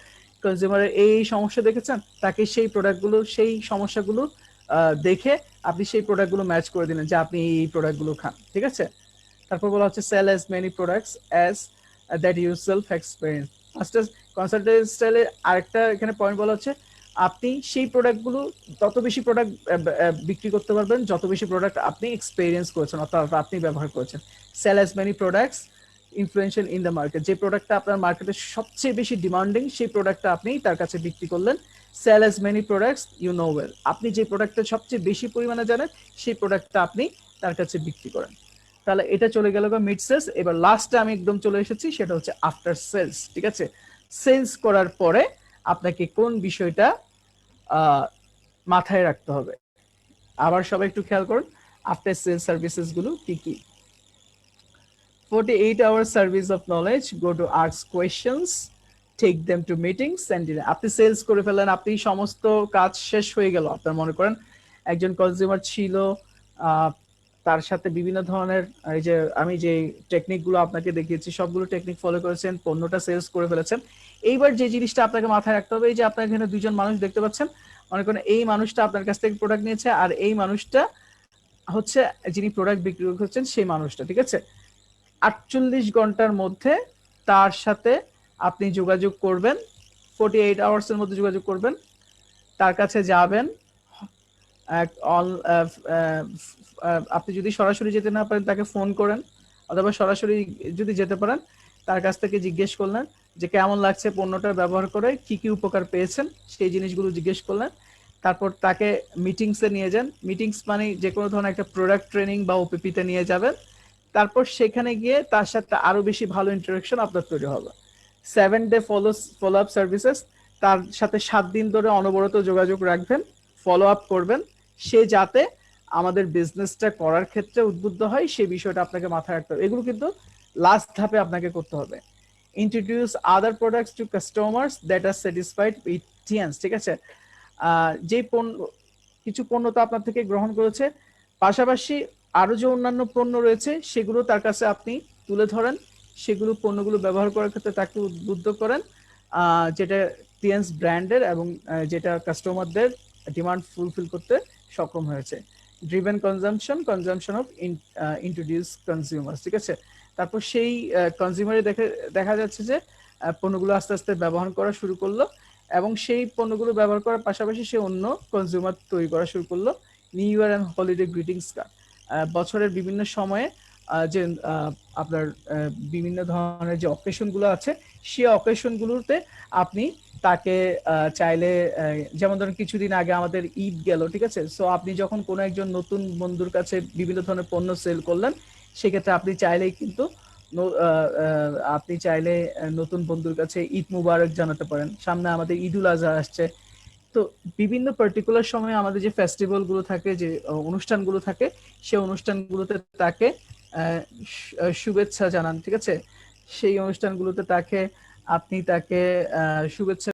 কনজিউমারের এই সমস্যা দেখেছেন, তাকে সেই প্রোডাক্টগুলো, সেই সমস্যাগুলো দেখে আপনি সেই প্রোডাক্টগুলো ম্যাচ করে দিলেন যে আপনি এই প্রোডাক্টগুলো খান, ঠিক আছে। তারপর বলা হচ্ছে sell as many products as that you self experience. Master consultant স্টাইলে আরেকটা এখানে পয়েন্ট বলা হচ্ছে, আপনি সেই প্রোডাক্টগুলো তত বেশি প্রোডাক্ট বিক্রি করতে পারবেন যত বেশি প্রোডাক্ট আপনি এক্সপেরিয়েন্স করেছেন, অর্থাৎ আপনি ব্যবহার করেছেন। Sell as many products influential in the market, যে প্রোডাক্টটা আপনার মার্কেটে সবচেয়ে বেশি ডিমান্ডিং, সেই প্রোডাক্টটা আপনি তার কাছে বিক্রি করলেন। Sell as many products you know well, আপনি যে প্রোডাক্টটা সবচেয়ে বেশি পরিমাণে জানেন, সেই প্রোডাক্টটা আপনি তার কাছে বিক্রি করেন। তাহলে এটা চলে গেল মিড সেলস। এবার লাস্টে আমি একদম চলে এসেছি, সেটা হচ্ছে আফটার সেলস, ঠিক আছে। সেলস করার পরে আপনাকে কোন বিষয়টা মাথায় রাখতে হবে, আবার সবাই একটু খেয়াল করুন, আফটার সেলস সার্ভিসেস গুলো কি কি। 48 hour service of knowledge, go to ask questions, take them to meetings and dinner. আপনি সেলস করে ফেলেন, আপনি সমস্ত কাজ শেষ হয়ে গেল, আপনার মনে করেন একজন কনজিউমার ছিল, তার সাথে বিভিন্ন ধরনের এই যে আমি যে টেকনিকগুলো আপনাকে দেখিয়েছি সবগুলো টেকনিক ফলো করেছেন, পণ্যটা সেলস করে ফেলেছেন। এইবার যে জিনিসটা আপনাকে মাথায় রাখতে হবে, এই যে আপনার এখানে দুইজন মানুষ দেখতে পাচ্ছেন, মনে করেন এই মানুষটা আপনার কাছ থেকে প্রোডাক্ট নিয়েছে, আর এই মানুষটা হচ্ছে যিনি প্রোডাক্ট বিক্রি করছেন সেই মানুষটা, ঠিক আছে। 48 ঘন্টার মধ্যে তার সাথে আপনি যোগাযোগ করবেন, 48 hours এর মধ্যে যোগাযোগ করবেন, তার কাছে যাবেন। আপনি যদি সরাসরি যেতে না পারেন তাকে ফোন করেন, অথবা সরাসরি যদি যেতে পারেন তার কাছ থেকে জিজ্ঞেস করলেন যে কেমন লাগছে পণ্যটা ব্যবহার করে, কি কি উপকার পেয়েছেন, সেই জিনিসগুলো জিজ্ঞেস করলেন। তারপর তাকে মিটিংসে নিয়ে যান, মিটিংস মানে যে কোনো ধরনের একটা প্রোডাক্ট ট্রেনিং বা ওপিপিতে নিয়ে যাবেন। তারপর সেখানে গিয়ে তার সাথে আরো বেশি ভালো ইন্টারাকশন আপনার তৈরি হবে। 7 ডে ফলো আপ সার্ভিসেস, তার সাথে 7 দিন ধরে অনবরত যোগাযোগ রাখবেন, ফলো আপ করবেন, সে যাতে আমাদের বিজনেসটা করার ক্ষেত্রে উদ্বুদ্ধ হয়, সেই বিষয়টা আপনাকে মাথায় রাখতে হবে। এগুলো কিন্তু লাস্ট ধাপে আপনাকে করতে হবে। Introduce other products two customers that R satisfied with টিএনস, ঠিক আছে। যে পণ্য, কিছু পণ্য তো আপনার থেকে গ্রহণ করেছে, পাশাপাশি আরো যে অন্যান্য পণ্য রয়েছে সেগুলো তার কাছে আপনি তুলে ধরেন, সেগুলো পণ্যগুলো ব্যবহার করার ক্ষেত্রে তাকে উদ্বুদ্ধ করেন, যেটা টিএনস ব্র্যান্ডের এবং যেটা কাস্টমারদের ডিমান্ড ফুলফিল করতে সক্ষম হয়েছে। Driven consumption, consumption of introduce consumer, ঠিক আছে। তারপর সেই কনজিউমারে দেখা যাচ্ছে যে পণ্যগুলো আস্তে আস্তে ব্যবহার করা শুরু করলো, এবং সেই পণ্যগুলো ব্যবহার করার পাশাপাশি সে অন্য কনজিউমার তৈরি করা শুরু করলো। New year and holiday greetings card, বছরের বিভিন্ন সময়ে যে আপনার বিভিন্ন ধরনের যে অকেশনগুলো আছে সেই অকেশনগুলোতে আপনি তাকে চাইলে, যেমন ধরেন কিছুদিন আগে আমাদের ঈদ গেল, ঠিক আছে। সো আপনি যখন কোনো একজন নতুন বন্ধুর কাছে বিভিন্ন ধরনের পণ্য সেল করলেন, সেক্ষেত্রে আপনি চাইলেই কিন্তু আপনি চাইলে নতুন বন্ধুর কাছে ঈদ মুবারক জানাতে পারেন। সামনে আমাদের ঈদুল আজহা আসছে। তো বিভিন্ন পার্টিকুলার সময়ে আমাদের যে ফেস্টিভ্যাল গুলো থাকে, যে অনুষ্ঠানগুলো থাকে, সেই অনুষ্ঠানগুলোতে তাকে শুভেচ্ছা জানান, ঠিক আছে। সেই অনুষ্ঠানগুলোতে তাকে আপনি তাকে শুভেচ্ছা